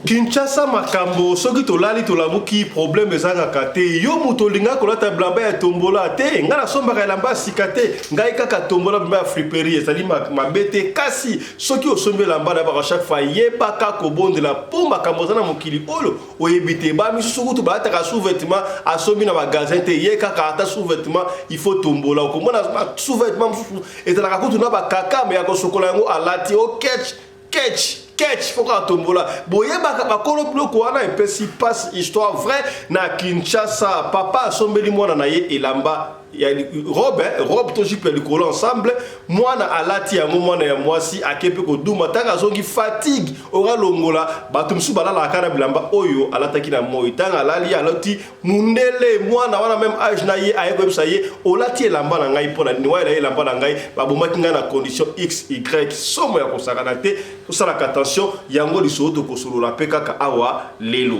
Kinshasa makambo soki tolali tolamuki problème ezanga kate yo muto linga kolata blamba ya tombola te ngana somba elamba sikate ngai kaka tombola blamba ya friperie ezali mabete kasi soki osombi elamba na ba chaque fois yeba kako bondela po makambo zana mokili olo oyebite ba misusu kutu ba ta sous-vêtement asombi na magasin te ye kaka ata sous-vêtement il faut tombola okomona sous-vêtement ezalaka kutu na ba kaka me ya kosokola yango alati o catch faut qu'on tombe là boye ba kolo ploko wana epesi passe histoire vraie na Kinshasa papa sombeli mwana na ye elamba ya robe to jipe likolo ensemble mwana alati ya mwana ya mwasi akepe ko duma taka zongi fatigue ora longola bato msu balala kana bilamba oyo alataki na moyo tanga alali aloti mundele mwana wana même âge na ye ayeko ebisa ye olati elamba na ngai pona ni wa elamba na ngai babomaki nga na condition xy somo ya kosakana te tosalaka attention yango liso to kosolola pe kaka awa lelo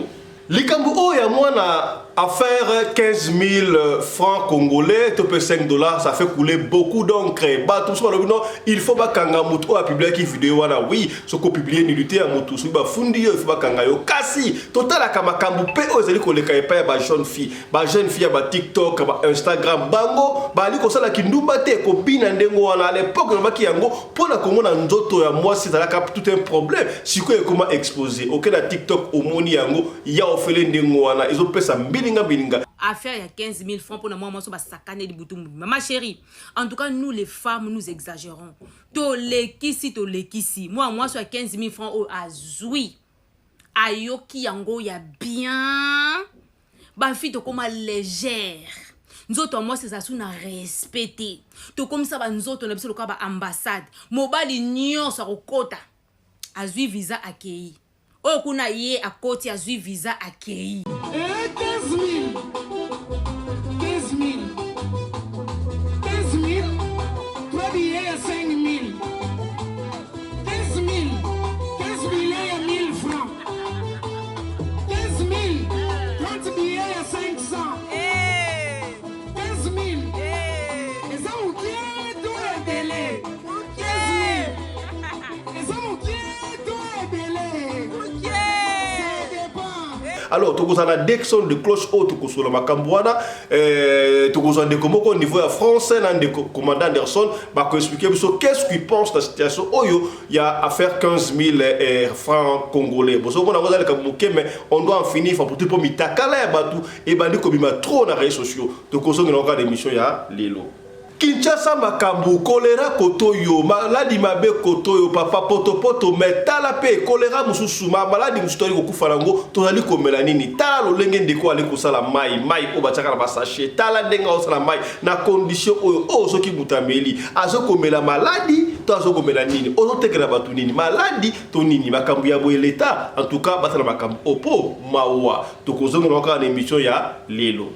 likambo oyo ya mwana affaire 15 000 francs congolais, topé 5 $, ça fait couler beaucoup d'encre. Bah, tout ça, non, il faut pas kanga mutu a publié qui vidéo wana oui, ce qu'on publie nulité à mutu, so ba fundi il faut pas kanga yo kasi. Total la kama kambu pe ozeli ko le kaipa ba jeune fille ba TikTok, ba Instagram, bango, ba ali ko sala kindumba te ko bina ndengo wana à l'époque na baki yango pona komona nzoto ya moi c'est la cap tout un problème. Siko e comment exposer. OK na TikTok omoni yango ya ofele ndengo wana, ils ont pesa affaire il y a 15 000 francs pour moi so ba sakane di butumbu. Ma chérie, en tout cas nous les femmes nous exagérons. To lekisi. Moi sur 15 000 francs au azui. Ayoki yango ya bien. Ba fille to comme légère. Nzoto moi c'est ça sous na respecter. To comme ça ba nzoto na biso ba ambassade. Mobali nyon sa kokota. Azui visa accueilli. Oh, kuna ye à côté a eu visa accueilli. 15 000. 15 000. 15 000. 3 billets à 5 000. 15 000. 15 billets à 1000 francs. 15 000. 30 billets à 500. 15 000. Les hommes qui est tout est belé. 15 000. Les hommes qui est tout est belé. Alors, tu as un Dexon de cloche haute sur le Macambouana, tu as un décomoko au niveau de France, un commandant Anderson, va expliquer qu'est-ce qu'il pense de la situation. Il y a à faire 15 000 francs congolais. Bon, mais on doit en finir pour tout pour mitakala et bandi comme il trop dans les réseaux sociaux. Tu as une émission, il y a Lilo. Kinshasa makambu choléra kotoyo maladi mabe kotoyo papa poto metala pe choléra mususu maladi musutori kokufa nango tozali komela nini tala lolenge ndeko ale kosala mai o bataka na basache tala ndenga osala mai na condition oyo soki mutameli azo komela maladi to azo komela nini ozo tekela batu nini maladi to nini makambu ya boye leta en tout cas batala makambu opo mawa to kozonga na émission ya lelo.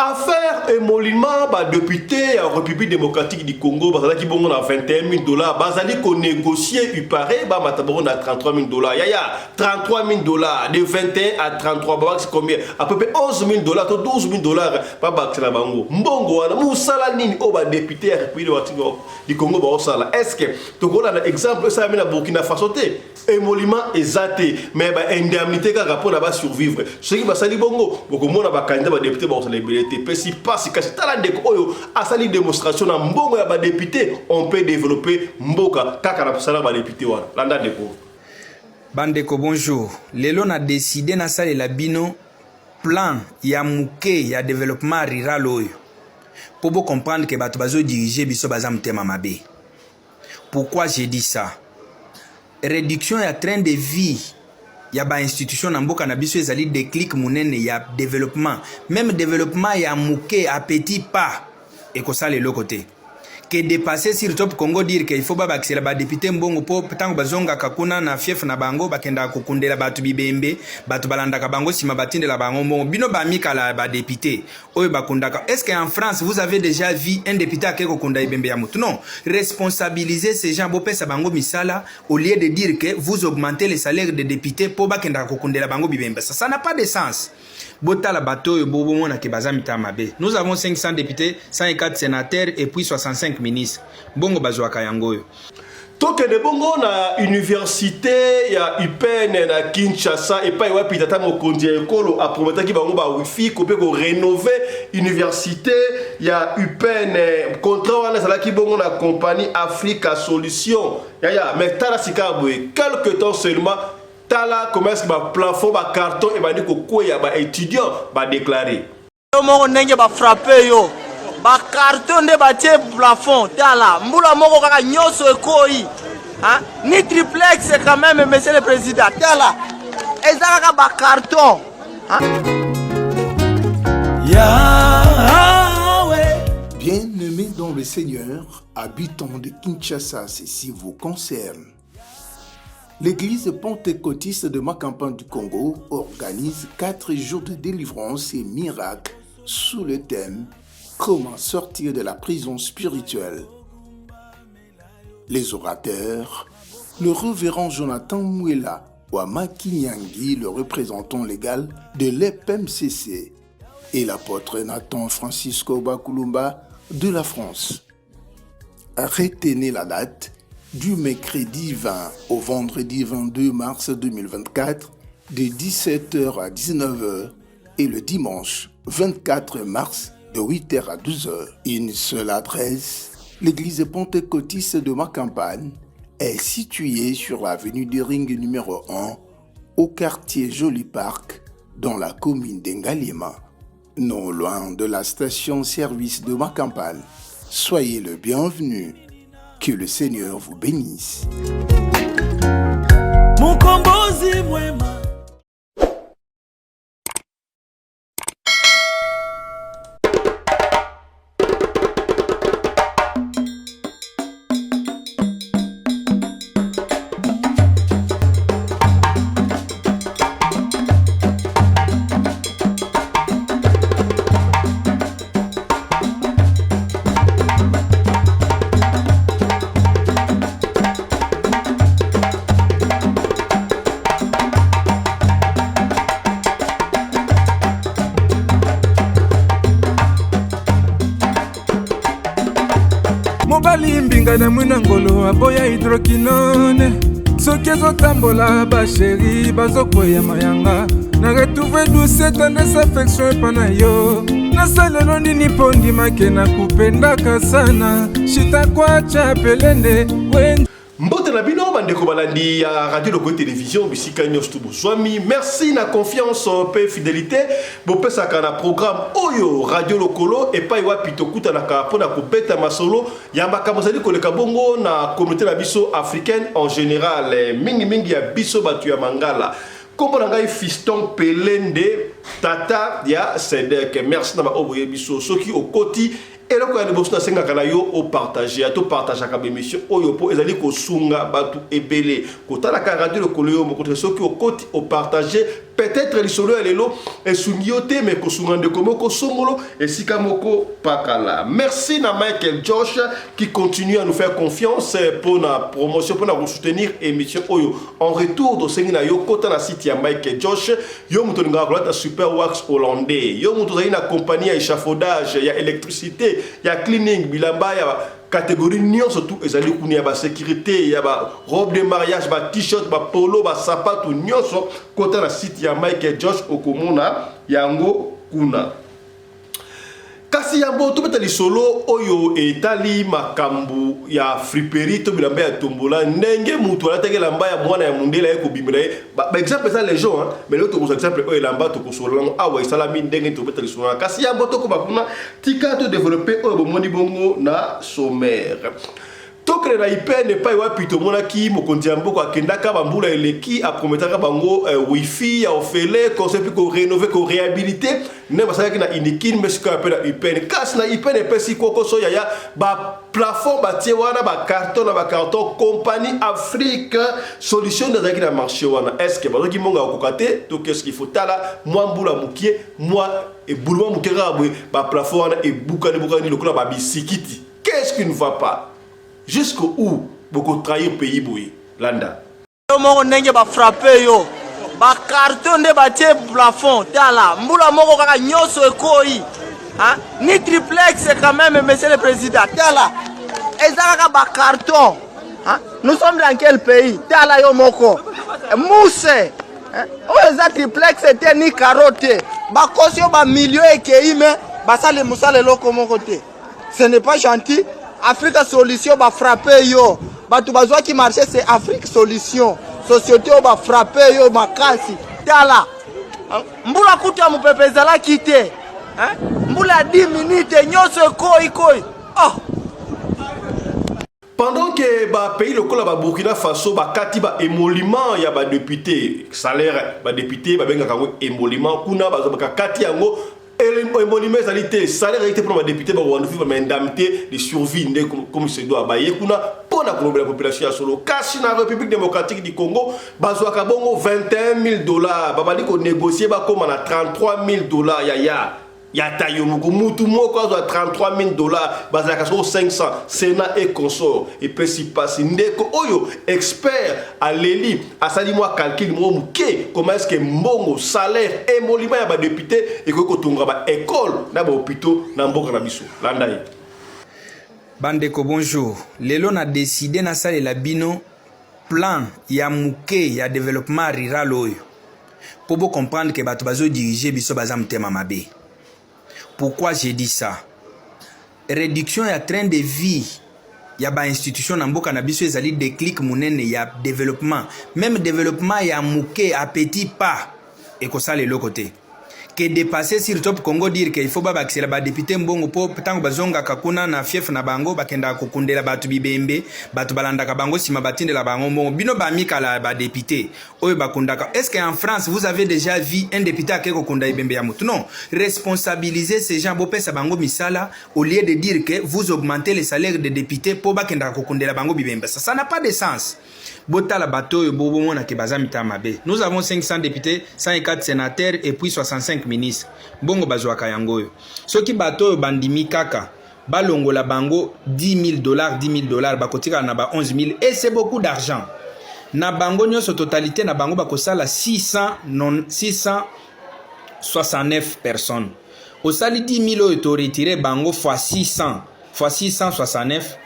Affaire émolument, député à la République démocratique du Congo, qui bon on a 21 000 $, basali qu'on négocier, il paraît, on a 33 000 $. Yaya, 33 000 $, de 21 à 33, c'est combien? À peu près 11 000 $, 12 000 $, pas c'est la bango. Mbongo, moussala nini, député à la République du Congo, est-ce que, tu vois un exemple, ça amène à Burkina Faso, émolument exacté, mais indemnité quand rapport là-bas survivre. Ce qui va salir bongo, beaucoup de gens candidat député vont se libérer. Si pas si kasi talande ko a sali démonstration na mbongo ya ba député on peut développer mboka kaka na sala ba député wana landa deko bandeko bonjour lelo na décidé na sala la bino plan ya muke ya développement rural oyo pour vous comprendre que bato bazo diriger biso baza mutema mabe. Pourquoi j'ai dit ça? Réduction ya train de vie ya ba institution na mboka na biso ezali déclic munene ya développement, même développement ya muke à petit pas et ko sale le côté que dépasser sur top Congo dire qu'il faut pas baxela ba député mbongo po tango bazonga kakuna na fief na bango bakenda kokundela batu bibembe batu balanda ka bango sima batinde la bango mbongo bino ba mikala ba député oyo bakundaka. Est-ce qu'en France vous avez déjà vu un député a kokunda ibembe ya mutu? Non, responsabiliser ces gens bo pesa bango misala au lieu de dire que vous augmentez les salaires des députés po bakenda kokundela bango bibembe. Ça n'a pas de sens. Botala bateau bobo mona ke bazami tamabe. Nous avons 500 députés, 104 sénateurs et puis 65 ministres. Bongo bazwaka yangoyo. tokende bongo na université ya UPN na Kinshasa et pas wapi tata mokonzi ya ekolo aprometaki bango ba wifi ko pe ko rénover université ya UPN contrat wana salaki bongo na compagnie Africa Solution ya mais tala sikabwe quelque temps seulement tala commerce ba plafond ba carton et ba ndiko ko ya ba étudiant ba déclarer moko ndenge ba frapper yo ba carton de ba tie plafond tala mbula moko kaka nyoso ekoi hein ni triplex quand même monsieur le président tala ezaka ba carton hein Yahweh. Bien-aimés dans le Seigneur, habitants de Kinshasa, ceci vous concerne. L'église pentecôtiste de Makampan du Congo organise 4 jours de délivrance et miracles sous le thème « Comment sortir de la prison spirituelle ». Les orateurs, le révérend Jonathan Mouela, Wamaki Nyangi, le représentant légal de l'EPMCC, et l'apôtre Nathan Francisco Bakulumba de la France. Retenez la date du mercredi 20 au vendredi 22 mars 2024 de 17h à 19h et le dimanche 24 mars de 8h à 12h. Une seule adresse, l'église pentecôtiste de Makampan est située sur l'avenue du Ring numéro 1 au quartier Joli Park dans la commune d'Engalima, non loin de la station-service de Makampan. Soyez le bienvenu. Que le Seigneur vous bénisse. Mon kombozi mwema. mobali mbinga na mwina ngolo aboya hydroquinone soki ezotambola basheri bazokwea mayanga na retrouve douce tendresse affection epa na yo nasalelo nini mpo ndimake na kupendaka sana shitakwacha pelende Mbote na bino bandeko balandi ya radio Lokolo télévision bisika nyos tu bozwami merci na confiance pe fidélité bopesaka na programme oyo radio Lokolo et pas wapi tokuta na kapona kopeta masolo ya makambo zali koleka bongo na communauté na biso africaine en général mingi ya biso batu ya mangala kombo na ngai Fiston Pelende tata ya Sedek merci na ba oboye biso soki okoti et là quand on a senga kana yo au partager à tout partager ka émission oyo po ezali ko sunga batu ebele kota la radio Lokolo yo mo contre ceux qui au côté au partager peut-être les solo elelo et sungiote mais ko sungande komo ko songolo et sikamoko pakala merci na Michael Josh qui continue à nous faire confiance pour la promotion pour nous soutenir émission oyo en retour de sengina yo kota na site ya Michael Josh yo mutoninga ko la super wax hollandais yo mutozali na compagnie ya échafaudage ya électricité ya cleaning bilamba ya catégorie nion surtout ezali kuni ya ba sécurité ya ba robe de mariage ba t-shirt ba polo ba sapato nyonso kota na site ya Michael Josh okomona yango kuna kasi yambo to betali solo oyo etali makambu ya friperie to bilamba ya tombola ndenge mutu alatake lamba ya mwana ya mundela eko bimira ba exemple ça les gens mais l'autre exemple oyo lamba to kosolango awa isalami ndenge to betali solo kasi yambo to ko bakuna tika to développer oyo bomoni bongo na sommaire tokele na IPN epai wapi tomonaki mokonzi ya mboka akendaka bambula eleki aprometaka bango wifi ya ofele concept ko rénover ko réhabiliter ne basalaki na inikin mesika pe na IPN kasi na IPN epesi kokoso ya ba plafond batie wana ba carton compagnie Afrique Solution ezalaki na marché wana est-ce que bazoki monga okokate to qu'est-ce qu'il faut tala moi mbula mukie moi et bouloma mukie rabwe ba plafond wana e bukani lokola ba bisikiti qu'est-ce qui ne va pas jusqu'où beaucoup trahir pays boui landa moko ndenge ba frapper yo ba carton de ba tie plafond tala mbula moko kaka nyoso ekoi hein ni triplex quand même monsieur le président tala ezaka ba carton Hein? Nous sommes dans quel pays? Tala yo moko. Mousse. Oyo za triplex était ni carotte. Ba kosio ba milieu ekeime basale musale loko moko te. Ce n'est pas gentil. Afrique solution ba frapper yo. Batu bazwa ki marché c'est Afrique solution. Société ba frapper yo makasi. Tala. Mbula kuta mupepezala kite. Hein? Mbula 10 minutes nyonso koi. Oh. Pendant que le pays le Burkina Faso bakati ba émolument ya ba député salaire ba député ba benga kango émolument kuna ba kati yango émolument salité salaire été pour ba député ba wandu ba indemnité de survie comme se doit ba yekuna pour la population solo kasi na République démocratique du Congo bazwa ka bongo $21,000 ba bali ko négocier ba comme na $33,000 ya tayo mutu moko à $33,000 bazaka so 500 Sénat et consort et puis si passe ndeko oyo expert à l'eli asali moi calcul mo muke comment est-ce que mbongo salaire et molima ya ba député et ko tonga ba école na ba hôpitaux na mboka na biso landai bandeko bonjour lelo na décidé na sale la bino plan ya muke ya développement rural oyo pour vous comprendre que bato bazo diriger biso bazam tema mabe. Pourquoi j'ai dit ça? Réduction ya train de vie ya ba institution na mboka na biso ezali déclic munene ya développement. Même développement ya muke à petit pas et ko ça le côté. Que dépasser sur top Congo dire qu'il faut pas accélérer ba député mbongo po tango bazonga kakuna na fief na bango bakenda kokundela batu bibembe batu balanda ka bango sima batinde la bango mbongo bino ba mikala ba député oyo bakundaka. Est-ce qu'en France vous avez déjà vu un député à kokunda ibembe ya mutu? Non, responsabiliser ces gens bopesa bango misala au lieu de dire que vous augmentez les salaires des députés po bakenda kokundela bango bibembe. Ça n'a pas de sens. Bota la bateau bobo mona ke bazamita mabe. Nous avons 500 députés, 104 sénateurs et puis 65 ministres. Bongo bazwaka yango. Soki bateau bandimi kaka balongo la bango $10,000, $10,000 bakotika na ba 11,000 et c'est beaucoup d'argent. Na bango nyoso totalité na bango bakosala 669 personnes. Au sali 10,000 to retirer bango fois 600 fois 669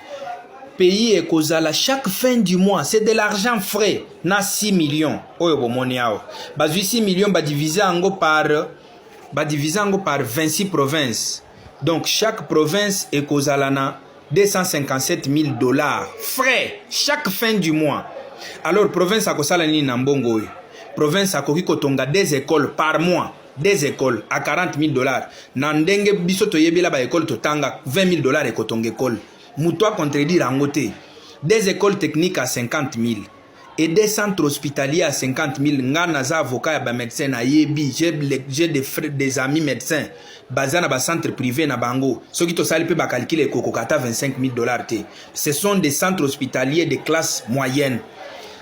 pays et kozala chaque fin du mois, c'est de l'argent frais. Na 6 millions. Oyo bomoni ao. Bazui 6 millions ba diviser ango par 26 provinces. Donc chaque province est kozala na $257,000 frais chaque fin du mois. Alors province a kosala ni na mbongo oyo. Province a koki kotonga des écoles par mois. Des écoles à $40,000. Na ndenge biso toyebela ba école totanga $20,000 et kotonga école. Moutoua contredire en côté. Des écoles techniques à 50,000 et des centres hospitaliers à 50,000. Nganaza avocat ba médecin na yebi. J'ai des amis médecins. Bazana ba centre privé na bango. Ceux qui to sali pe ba calculer kokokata $25,000 te. Ce sont des centres hospitaliers de classe moyenne.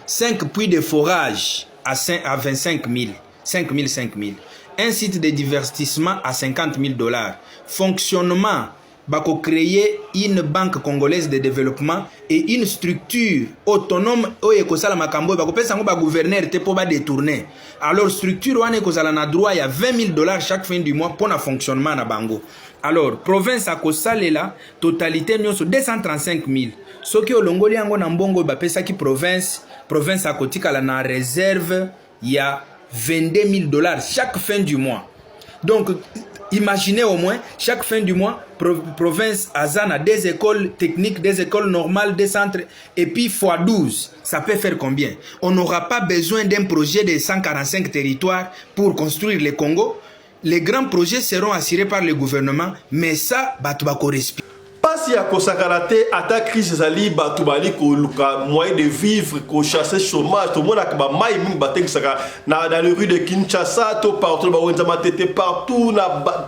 5 puits de forage à 25,000. 5,000. Un site de divertissement à $50,000. Fonctionnement. Bako créer une banque congolaise de développement et une structure autonome oye kosala makambo bako pesa ngo ba gouverneur te po ba détourner. Alors structure wane kozala na droit ya $20,000 chaque fin du mois pour na fonctionnement na bango. Alors province a kosalela totalité nyonso 235,000. Soki olongoli yango na mbongo ba pesa ki province a kotika la na réserve ya $22,000 chaque fin du mois. Donc imaginez au moins, chaque fin du mois, province Azana, des écoles techniques, des écoles normales, des centres, et puis fois 12. Ça peut faire combien? On n'aura pas besoin d'un projet de 145 territoires pour construire le Congo. Les grands projets seront assurés par le gouvernement, mais ça, Batubako respire. Pasi ya kosakarate ata crise zali batu bali ko luka moyen de vivre ko chasser chômage to mona ka ba mai mingi bateng saka na dans les rues de Kinshasa to partout ba wenza matete partout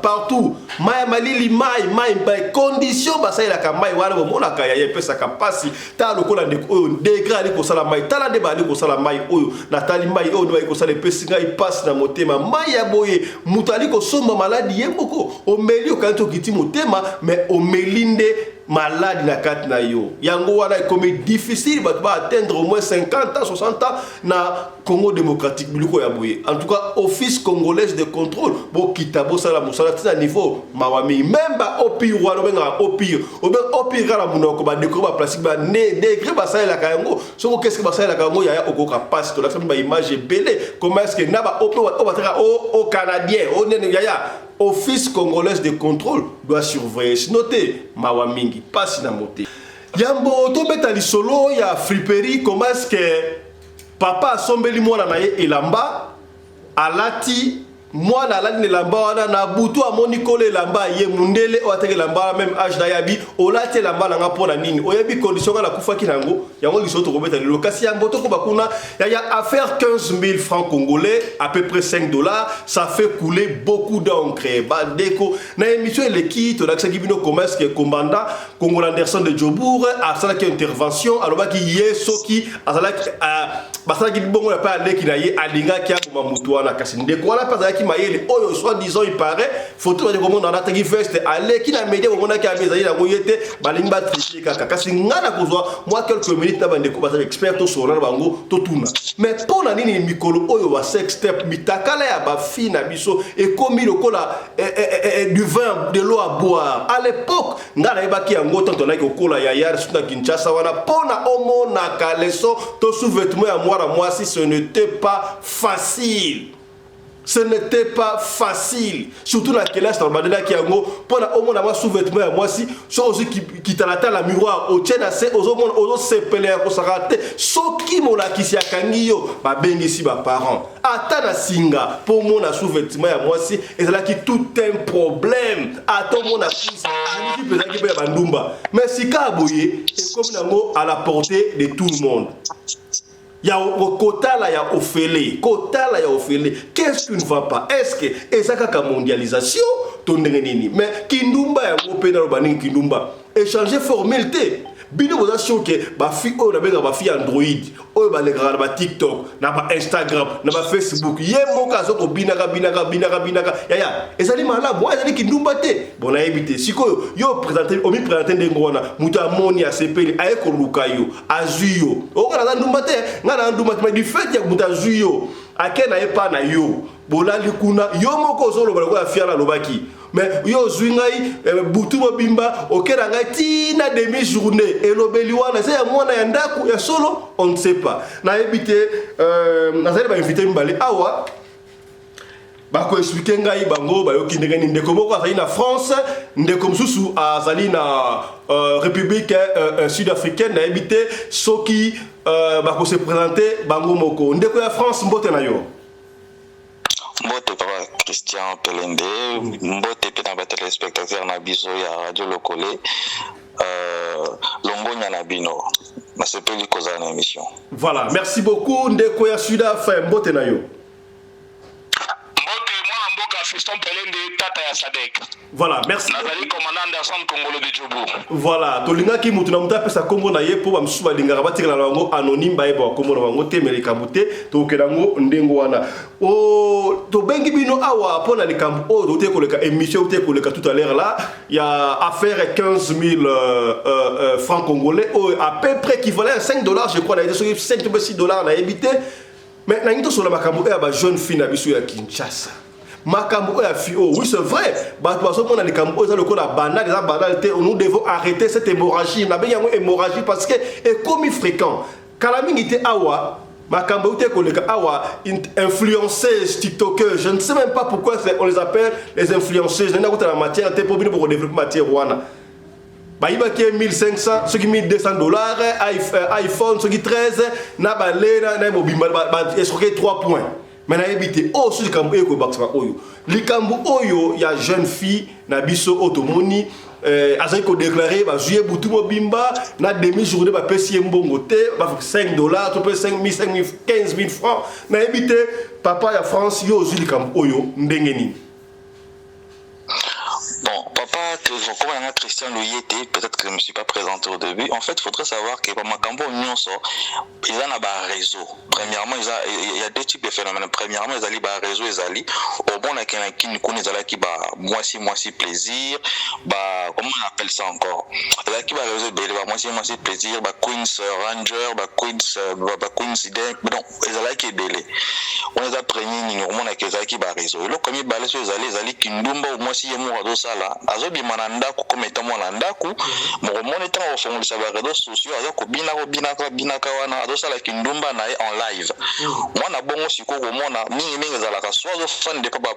partout mai malili mai ba condition ba sa la ka mai wala bo mona ka ya pesa ka pasi ta lokola de oyo degré ko sala mai tala de bali ko sala mai oyo na tali mai oyo no ko sala pesi nga i passe na motema mai ya boye mutali ko somba maladi yemboko o meli o kanto kiti motema mais o melinde malade na kati na yo yango wana comme difficile ba atteindre au moins 50 ans 60 ans na Congo démocratique biliko ya boye en tout cas office congolais de contrôle bo kitabo sala musala tina niveau mawami même ba opir wana benga opir la munoko ba décret ba plastique ba ne décret ba sala la kango soko qu'est-ce que ba sala la kango ya okoka passe to la ba image belé comment est-ce que na ba opir au canadien au nene ya office congolais de contrôle doit surveiller noter mawamingi passe na moté yambo to beta lisolo ya friperie comment est-ce que papa asombeli mwana na ye elamba alati mwana alani elamba wana na butu amoni kole elamba ye mundele oateke elamba même âge na yabi olati elamba nanga mpona nini oyebi condition kala kufaki nango yango liso tokobeta lelo kasi yango tokoba kuna ya affaire 15 000 francs congolais à peu près $5 ça fait couler beaucoup d'encre bandeko na émission eleki tolakisaki bino comment est-ce que commandant Congo Anderson de Djobour asalaki intervention alobaki ye soki asalaki basalaki bongo na pa aleki na ye alingaki aboma mutu wana kasi ndeko wana pa azalaki mayele oyo soit disant il paraît photo de comment on a tagi veste aleki na media bomona ki abezali na ngoyete balingi ba tricher kaka kasi ngana kozwa moi quelques minutes na bandeko ba expert to sona bango to tuna mais pona nini mikolo oyo wa sex step mitakala ya ba fi na biso et comme lokola du vin de l'eau à boire à l'époque ngana ebaki yango tonto na kokola ya yar suna Kinshasa wana pona omona kaleso to sous-vêtement ya moi si ce n'était pas facile. Ce n'était pas facile. Surtout la classe dans le badela qui a go pendant au moins avoir sous-vêtement à moi si soit aussi qui t'a la miroir au tien assez aux hommes aux se peler à consacrer soki mola qui s'y a kangiyo ba bengi si ba parents atana singa pour mon sous-vêtement à moi si et là qui tout un problème attends mon affiche qui peut qui peut bandumba mais si ka boyer et comme nango à la portée de tout le monde. Il y a Kotala, il y a Ophélie. Kotala, il y a Ophélie. Qu'est-ce qui ne va pas? Est-ce que c'est la mondialisation? Mais Kindumba, il y a Ophélie, Kindumba. Échanger formalité. Bino vous assure que ma fille oh ma fille Android oh ba les ba TikTok na ba Instagram na ba Facebook ye mo kazo ko binaka ya ezali mala moi ezali kindumba te bon na éviter siko yo présenter o mi présenter ndengona mutu amoni asepeli aye ko lukayo azuyo o kana ndumba te ngana ndumba te du fait ya mutu azuyo akena epa na yo bolali kuna yo moko zolo ba ko fiala lobaki mais yo zwingai butu bimba okera ngai tina demi journée elobeli wana c'est mwana ya ndaku ya solo on ne sait pas na ebité nazali ba inviter mbali awa ba ko expliquer ngai bango ba yo kindengani ndeko moko azali na France ndeko msusu azali na République sud-africaine na ebité soki ba ko se présenter bango moko ndeko ya France mbote na yo Mbote papa Christian Pelende, mbote pe na ba téléspectateurs na biso ya Radio Lokole, Longonya na bino, na sepeli koza na émission. Voilà, merci beaucoup ndeko ya Sud-Af mbote na yo. Mbote moi mboka Fiston Pelende tata ya Sadek. Voilà, merci. Nazali commandant Anderson Congolo de Djobour. Voilà, tolinga ki mutu na muta pesa kombo na ye po ba msusu balinga batikala na bango anonyme ba yeba kombo na bango te meleka bute to kelango ndengo wana. O to bengi bino awa pona likambo o to te koleka émission te koleka tout à l'heure là, il y a affaire 15 000 francs congolais à peu près équivalent à $5 je crois na été sur $5 ou $6 na évité. Mais na ngito sur la makambo ya ba jeune fille na biso ya Kinshasa. Makambo ya fi oh oui c'est vrai bato baso na likambo za lokola banal za banalité nous devons arrêter cette hémorragie na benyango hémorragie parce que est comme fréquent kalamingi te awa makambo te koleka awa influenceuses tiktokers je ne sais même pas pourquoi on les appelle les influenceuses na kota la matière te pour bino pour développer matière wana bayiba ki 1500 ce qui $1200 iPhone ce qui 13 na balena na mobimba ba escroquer 3 points. Mais na ebité oh sur likambo eko baksa oyo likambo oyo ya jeune fille na biso otomoni azali ko déclarer ba juillet butu mobimba na demi journée ba pesi mbongo te ba $5 to pe 5 000 15 000 francs na ebité papa ya France yo sur likambo oyo ndenge nini. Bon, papa comme un Christian Louyete, peut-être que je ne me suis pas présenté au début. En fait, il faudrait savoir que pour Makambo Nyonso, ils ont un réseau. Premièrement, il y a deux types de phénomènes. Premièrement, ils ont un réseau, ils ont au bon, qui moisi plaisir, comment on appelle ça encore? Ils ont un réseau, moisi plaisir, Queens Ranger, Queens Ident, donc ils ont un belé. On les a pris, on a qui réseau. Et là, comme ils balent sur les allées, qui nous moi si yemo ado sala azo bi mananda ko kometa mwana ndaku mo moneta o fongolisa ba réseaux sociaux azo ko bina wana ado sala kindumba na en live mwana bongo siko ko mona mingi zala ka swazo fan de papa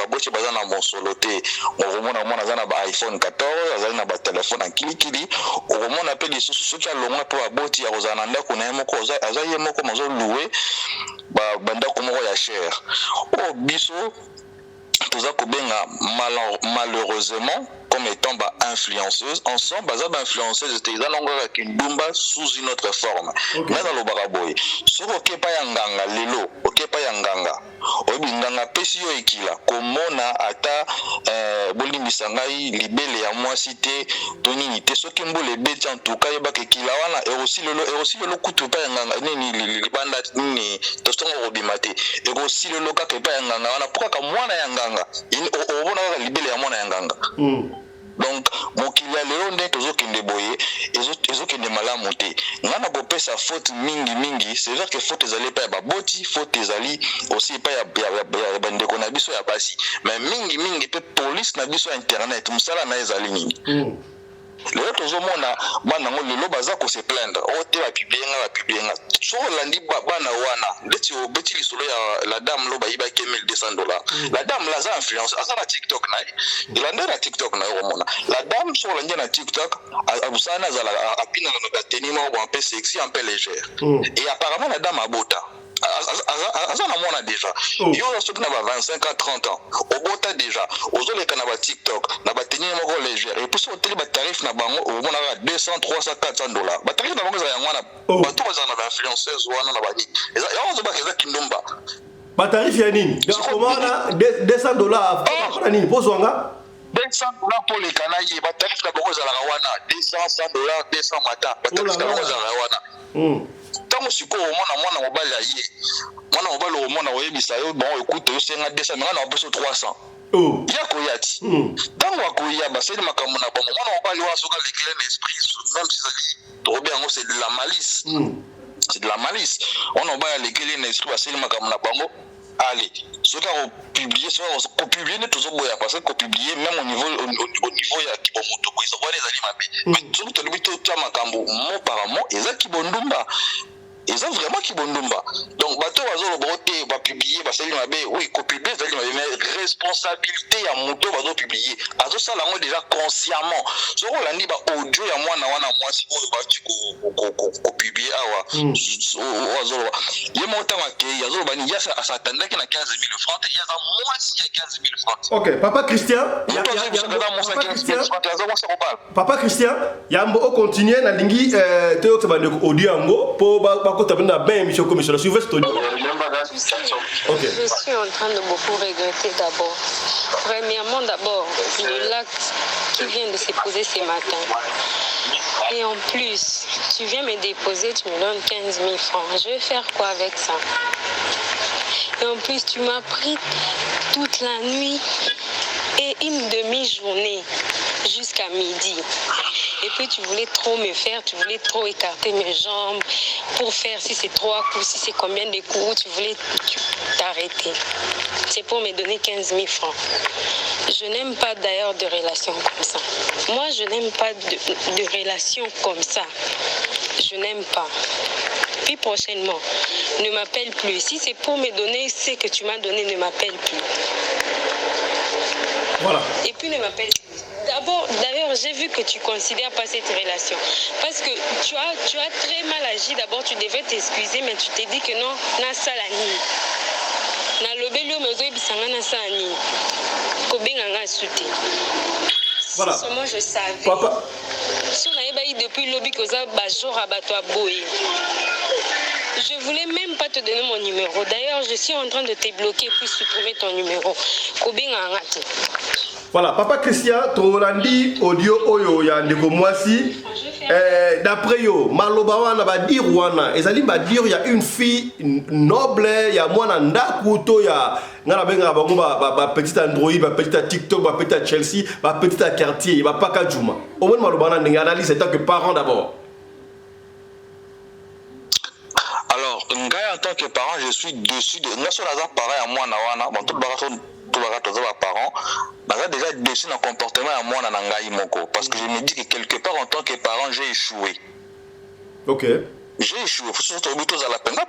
boti bazana mo solote mo mona zana ba iPhone 14 azali ba téléphone en kilikili o mona pe lisu soki alonga to aboti azana ndaku na yemo ko azaye moko mazo louer ba ndako moko ya cher o biso tout ça malheureusement comme étant influenceuse ensemble influenceuse c'était une dumba sous une autre forme mais dans le baraboy sur ok pas yanganga lelo ok pas yanganga obinganga pesi yo ekila komona ata bolimbisa ngai libele ya moi cité tonini te soki mbole beti en tout cas yeba ke kila wana et aussi le kutu pa yanganga nini libanda nini tostongo robimate et aussi le loka ke pa yanganga wana pourquoi ka mwana yanganga obona ka libele ya mwana yanganga donc mokili ya lelo nde tozokende boye ezokende malamu te ngana kopesa faute mingi c'est vrai que faute ezali pa ya baboti faute ezali aussi pa ya bandeko na biso ya basi mais mingi pe police na biso ya internet musala na ezali nini lelo tozomona bana ngo lelo baza ko se plaindre o te ba publienga so landi bana wana ndeti obeti lisolo ya la dame lo bayiba ke $1,200 la dame la za influence asa na TikTok na ilande na TikTok na omona la dame so landi na TikTok abusana za la apina na ba tenima un peu sexy un peu légère et apparemment la dame abota azana mona déjà yo so na ba 25 à 30 ans obota déjà ozoleka na ba TikTok na ba tenima moko légère et puis so tele ba tarif na bango omona $200, $300, $400 ba tarif na bango za yangwana bato bazana ba influenceuse wana na bani yo zo ba keza kindumba ba tarif ya nini komana $200 apa nini pozwanga $200 pour les canailles ba tarif na bango za la wana $200 $200 mata ba tarif na bango za la wana tango siko mwana mobali aye mwana mobali omona oyebisa yo bon écoute yo senga 200 ngana opeso 300 yako yati tango akoya baseli makambo na bango mwana mobali wa soka l'éclair d'esprit même si ça trop bien c'est de la malice c'est de la malice on a ba l'éclair d'esprit baseli makambo na bango allez ce qu'on publier ne toujours boya parce que publier même au niveau ya kibomoto ko ils ont les aliments mais tout le monde tout makambo mo par mot ezaki bondumba ils ont vraiment qui bondumba donc bato bazo boté ba publier ba sali mabe oui ko publier sali mabe mais responsabilité ya moto bazo publier azo sala ngo déjà consciemment so ko landi ba audio ya mwana wana mwasi oyo ba ti ko publier awa azo yemo tama ke yazo bani yasa asatandaki na 15,000 francs ya za mwasi ya 15,000 francs. OK papa Christian papa Christian yambo o continuer na lingi te yo tebande ko audio yango po ba ko tabina ben émission commission sur Vestodio. OK. Je suis en train de beaucoup regretter d'abord. Premièrement le lac qui vient de se poser ce matin. Et en plus, tu viens me déposer, tu me donnes 15,000 francs. Je vais faire quoi avec ça? Et en plus, tu m'as pris toute la nuit et une demi-journée jusqu'à midi. Et puis tu voulais trop me faire, tu voulais trop écarter mes jambes pour faire si c'est 3 coups, si c'est combien de coups, tu voulais t'arrêter. C'est pour me donner 15,000 francs. Je n'aime pas d'ailleurs de relations comme ça. Moi, je n'aime pas de relations comme ça. Je n'aime pas. Puis prochainement, ne m'appelle plus. Si c'est pour me donner ce que tu m'as donné, ne m'appelle plus. Voilà. Et puis ne m'appelle plus. D'abord, d'ailleurs, j'ai vu que tu ne considères pas cette relation. Parce que tu as très mal agi. D'abord, tu devais t'excuser, mais tu t'es dit que non, na salani. Na lobelio mezo bisanga na salani. Kobenganga suti. Voilà. Si seulement je savais. Papa. Si on avait baillé depuis lobby que ça bajor abattoir boy. Je voulais même pas te donner mon numéro. D'ailleurs, je suis en train de te bloquer puis supprimer ton numéro. Kobenganga. Voilà, Papa Christian, Tolandi, audio Oyo, Yandeko Mwasi. D'après yo, Maloba va dire Wana. Ezali va dire il y a une fille noble, il y a moi Ndakuto, il y a petite Android, petite TikTok, petite Chelsea, petite quartier, il va pas Kajuma. Au moins Maloba n'a analyse en tant que parent d'abord. Alors, en tant que parent, je suis dessus de. Nous sommes pareil à moi, Nawana, bon, tout le parents, j'ai déjà déçu dans le comportement à moi, parce que je me dis que quelque part, en tant que parent, j'ai échoué. Ok. J'ai échoué. Surtout à la peine, n'a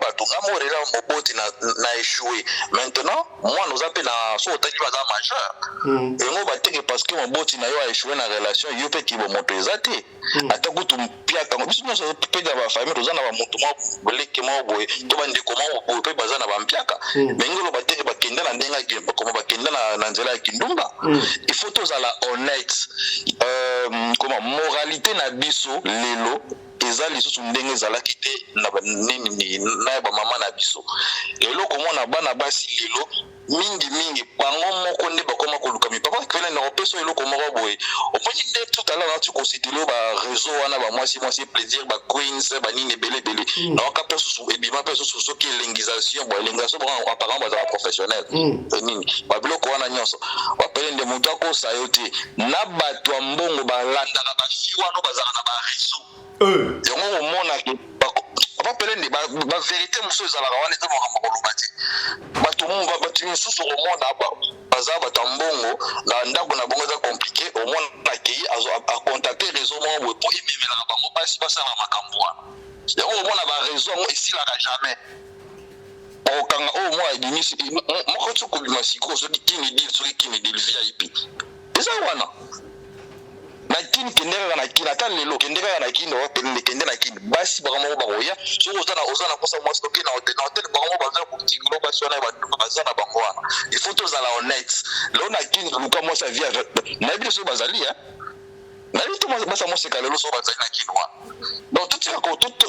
échoué. Maintenant, moi, nous appelons à ce majeur. Et moi, parce que mon bot a échoué dans la relation, il y a qui va monter les athées. Attends, tu me piaques. Si nous sommes dans la famille, nous avons monté moi, tu vas dire comment on peut baser dans la piaque. Mais nous avons dit que Kenda n'a comme Kenda n'a nzela Kindumba. Il faut tous à la honnête. Comment moralité n'a biso lelo. Eza lisusu ndenge ezalaki te na bamama na biso lelo komona bana basi lelo mingi bango moko nde bakoma koluka mipapa kele na opeso eloko moko boye oponi nde tout à l'heure na tu considérer ba réseau wana ba mwasi plaisir ba queens ba nini belé na okape susu ebima pe susu ki lingisation bo lingisation bon apparemment ba professionnel nini ba biloko wana nyonso ba pele nde mutu akosa yo te na bato ya mbongo balandaka bafiwa no bazala na ba réseau yango omona ke bapelende bavérité mosusu ezalaka wana eza makambo koloba te bato mosusu omona baza bato ya mbongo na ndako na bango eza komplike omona akei akontakte réseau moko boye mpo ememelaka bango basi basala makambo wana yango omona baréseau yango esilaka jamais okanga oyo mwa ebimisi moko ti kobima sikoyo soki kinidil soki kinidil vip eza wana na kin kendeka na kin ata lelo kendeka na kin o pelende kende na kin basi bakamo bakoya so ozana kosa mwasi toke na hotel bakamo bazana kutingilo basi wana bazana bango wana il faut tous ala honnête lo na kin luka mwasi via na biso bazali na biso basa mwasi kalelo so bazali na kin wana donc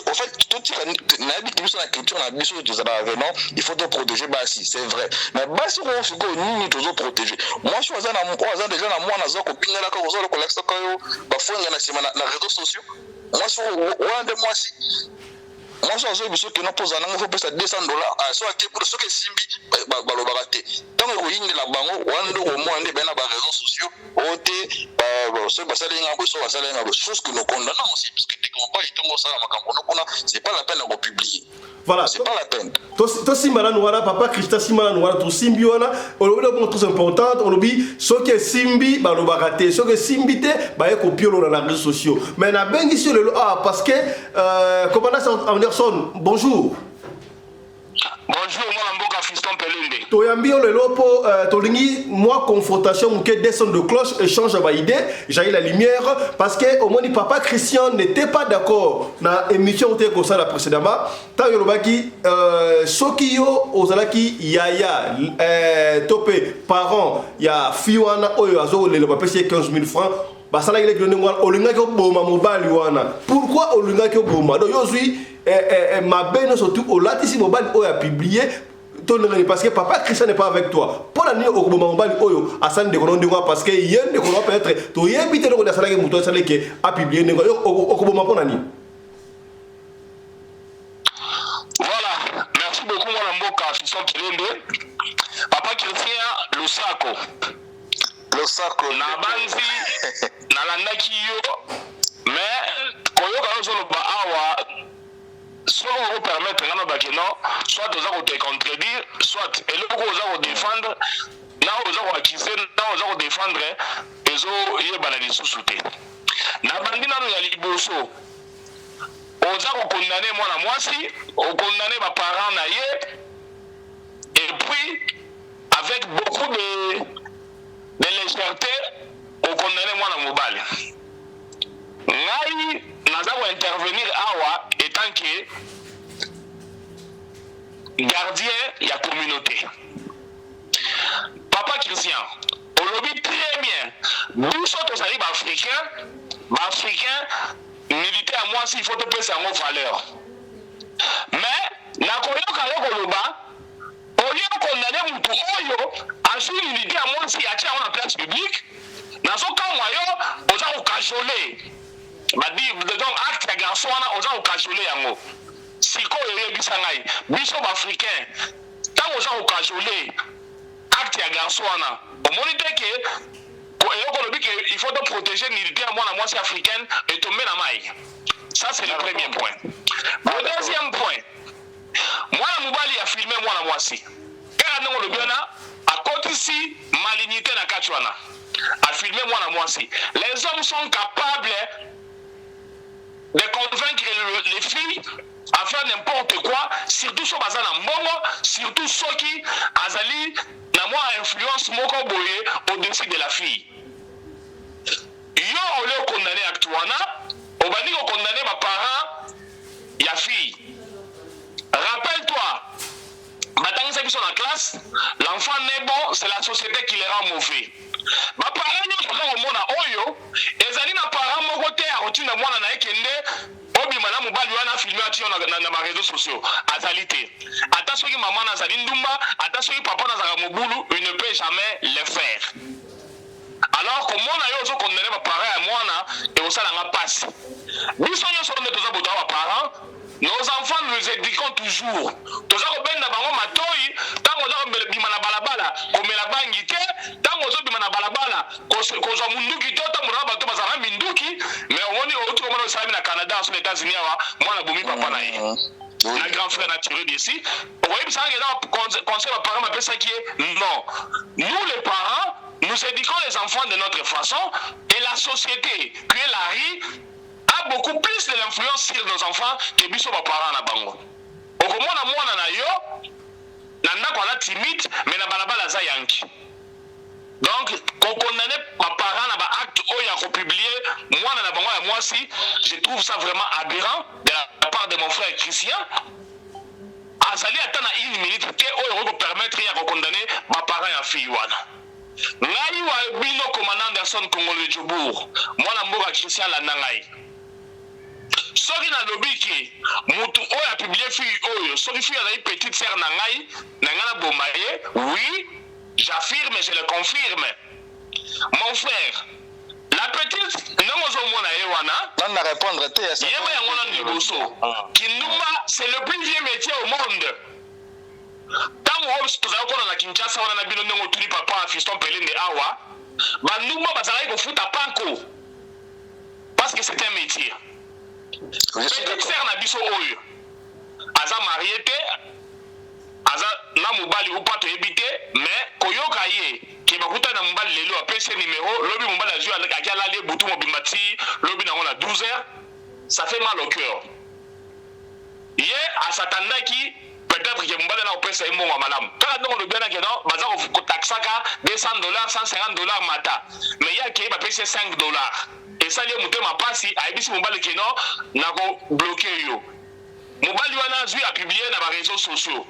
en fait tout na biso na culture na biso tu zaba vraiment il faut te protéger basi c'est vrai mais basi ko fiko nini toujours protéger moi je suis déjà na moi na zo ko pingela ka zo ko lexa ko ba fonga na sima na réseaux sociaux moi so wande moi si moi so biso que no posa na ngofo pesa $200 so ake pour so ke simbi ba lo bagate tant ko yindi la bango wande ko mo ande bena ba réseaux sociaux ote ba so basale ngabo so basale ngabo chose que nous condamnons aussi parce que dès qu'on pas itongo ça makambo no c'est pas la peine de publier. Voilà, c'est pas la peine. To simbala nouara papa Christa simbala nouara to simbi wana on le bon très important on obi so ke simbi ba lo bagate so ke simbi te ba e copie lo na réseaux sociaux mais na bengi sur le parce que commandant Anderson bonjour. Bonjour, moi Mboka Fiston Pelende. Toyambi le lopo tolingi moi confrontation mouké descend de cloche échange ba idée, j'ai la lumière parce que au moins papa Christian n'était pas d'accord na émission où comme ça la précédemment. Tant yolobaki sokiyo ozalaki yaya topé parents ya fiwana oyo azo le papa c'est 15 000 francs. Basala ile gronde ngwa olinga ko boma mobali wana. Pourquoi olinga ko boma? Donc yozui ma benne surtout au latisi mobile oyo a publié parce que papa Christian n'est pas avec toi. Pour l'année au mobile oyo asan de kono ndingwa parce que yen de kono peut-être to yebite ko dasala ke muto sala ke a publié ndingwa au boma pour l'année. Voilà, merci beaucoup mon Mboka Fiston Pelende. Papa Christian le saco na banzi na landaki yo mais koyoka no solo ba awa soit on va permettre ngana bakeno soit oza ko te contredire soit eloko oza ko défendre na oza ko accuser na oza ko défendre ezo yebana lisusu te na bandi na ya liboso oza ko condamner mwana mwasi o condamner ba parents na ye et puis avec beaucoup de légèreté au condamné mwana mobali ngai naza ko intervenir awa étant que gardien ya communauté papa Christian olobi très bien biso tozali ba africain militaire moi si il faut te pesa ngo valeur mais na koyoka yo koloba lieu condamner mutu oyo azwi unité ya mwasi atia en place publique nazokamwa yo oza kokajole donc acte ya garçon wana oza kokajole yango sikoyo oyebisa ngai biso baafricain ntango oza kokajole acte ya garçon wana omoni te ke eloko olobi ke il faut donc protéger nudité ya mwana mwasi africaine etombe na mai. Ça c'est le premier point. Le deuxième point, mwana mobali a filmé mwana mwasi kaka ndenge olobi wana akotisi malignité na kati wana a filmé mwana mwasi. Les hommes sont capables de convaincre les filles à faire n'importe quoi, surtout so baza na mbongo, surtout soki azali na mwa influence moko boye au-dessus de la fille. Yo ole condamné acte wana, obandi ko condamné ba parents ya fille. Rappelle-toi, batangisa biso na classe, l'enfant n'est bon, c'est la société qui le rend mauvais. Ba parents nyonso komona oyo ezali na parent moko te akotina mwana na ekende obima na mobali wana filme ati na ma réseaux sociaux azali te. Ata soki maman nazali ndumba, ata soki papa nazala mobulu, il ne peut jamais le faire. Alors komona yo ozo condamner ba parents ya mwana et osala nga passe. Biso nyonso nde toza boto ba parents. Nos enfants nous éduquons toujours. Toza ko benda bango matoi, tango za bima na balabala, komela bangi te, tango zo bima na balabala, ko zo munduki to tango na bato bazala minduki, mais on est autour de ça na Canada, aux États-Unis wa, mwana bomi papa na ye. Un grand frère naturel d'ici. Vous voyez ça que dans conseil aux parents m'appelle ça qui est non. Nous les parents, nous éduquons les enfants de notre façon et la société, qui est la rue, a beaucoup plus de l'influence sur nos enfants que biso ba parents na bango. Okomona mwana na yo na ndako ala timide mais na balabala za yanki. Donc qu'on condamne ba parents na ba acte oya ko publier mwana na bango ya mwasi, je trouve ça vraiment aberrant de la part de mon frère Christian. Azali atana une minute ke oyo ko permettre ya ko condamner ba parents ya fille wana. Ngai wa bino commandant Anderson Congolais Djobour, mwana mboka Christian la nangai. Soki na lobiki mutu oyo a publié fille oyo soki fille azali petite sœur na ngai na bomaye, oui j'affirme, je le confirme. Mon frère, la petite non mona ewana on va répondre te yeba yango na liboso kindumba c'est le plus vieux métier au monde. Tango tozala kona na Kinshasa wana na bino ndenge tuli papa fiston pelende awa bandumba bazalaki kofuta panko parce que c'est un métier. Petite sœur na biso oyo aza marié te aza na mobali ou pas toyebi te mais koyoka ye ke bakuta na mobali lelo apesi numéro lobi mobali azwi aki alali butu mobimba ti lobi nango na 12 heures, ça fait mal au cœur. Ye asatandaki peut-être que mobali na opesa ye mbongo ya malamu kaka ndenge lobi anaki non baza kotaxaka $200 $150 mata mais ye akei bapesi ye $5 esali ye motema pasi ayebisi mobali keno nako bloke yo mobali wana azwi apiblie na bareseau sociaux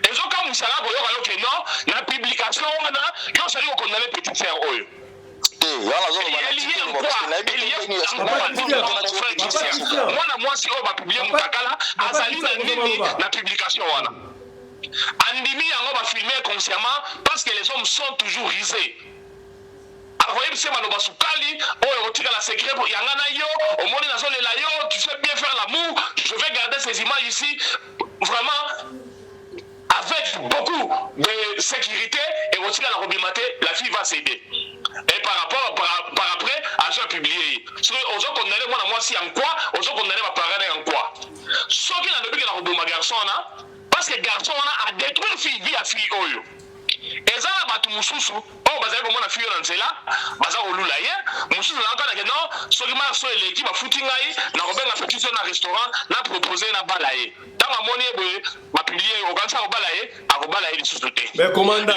ezokamwisaka koyoka yo keno na publication wana yo osali kokondane petite sœur oyo mwana mwasi oyo bapiblie mutakala azali na nini na publication wana andimi yango bafilme consciemment parce que les hommes sont toujours risés. Voyez, c'est maloba sukali, oh, la secret pour yangana yo, au monde nazolela yo, tu sais bien faire l'amour, je vais garder ces images ici, vraiment, avec beaucoup de sécurité, et aussi à la robimate, la fille va s'aider. Et par après, à ce publié. Aux autres condamnés, moi, si en quoi, aux autres condamnés, ma parole en quoi. Ce qui n'a depuis que la robima garçon, parce que garçon a détruit fille, vie à fille, oyo. Ezala batu mususu o bazali komona fiyo na nzela baza kolula ye mususu na kana ke non soki ma so eleki bafuti ngai na kobenga petite na restaurant na proposer na bala ye tanga moni eboye ba publier okanisa ko bala ye akobala ye lisusu te mais commandant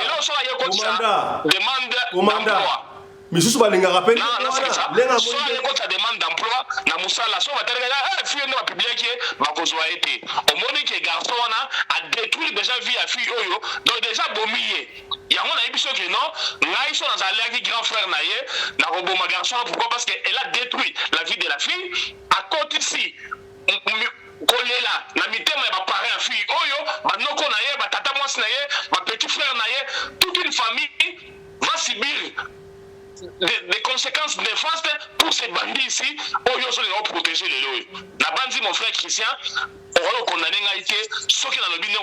demande d'emploi misusu balingaka pe lenga so yekota demande d'emploi na musala so batalaka fiyo na publier ki bakozwa ete omoni ke garçon wana a détruit déjà vie à fille oyo donc déjà bomiye yango na yebiso ke non ngai so nazalaki grand frère na ye na koboma garçon pourquoi parce que elle a détruit la vie de la fille à côté ici kolela na mitema ya baparent ya fille oyo banoko na ye batata mwasi na ye bapetit frère na ye toute une famille va subir des conséquences néfastes pour ces bandits ici oyo so les protéger les lois na bandi mon frère Christian on va condamner ngaïté ce qui dans le bine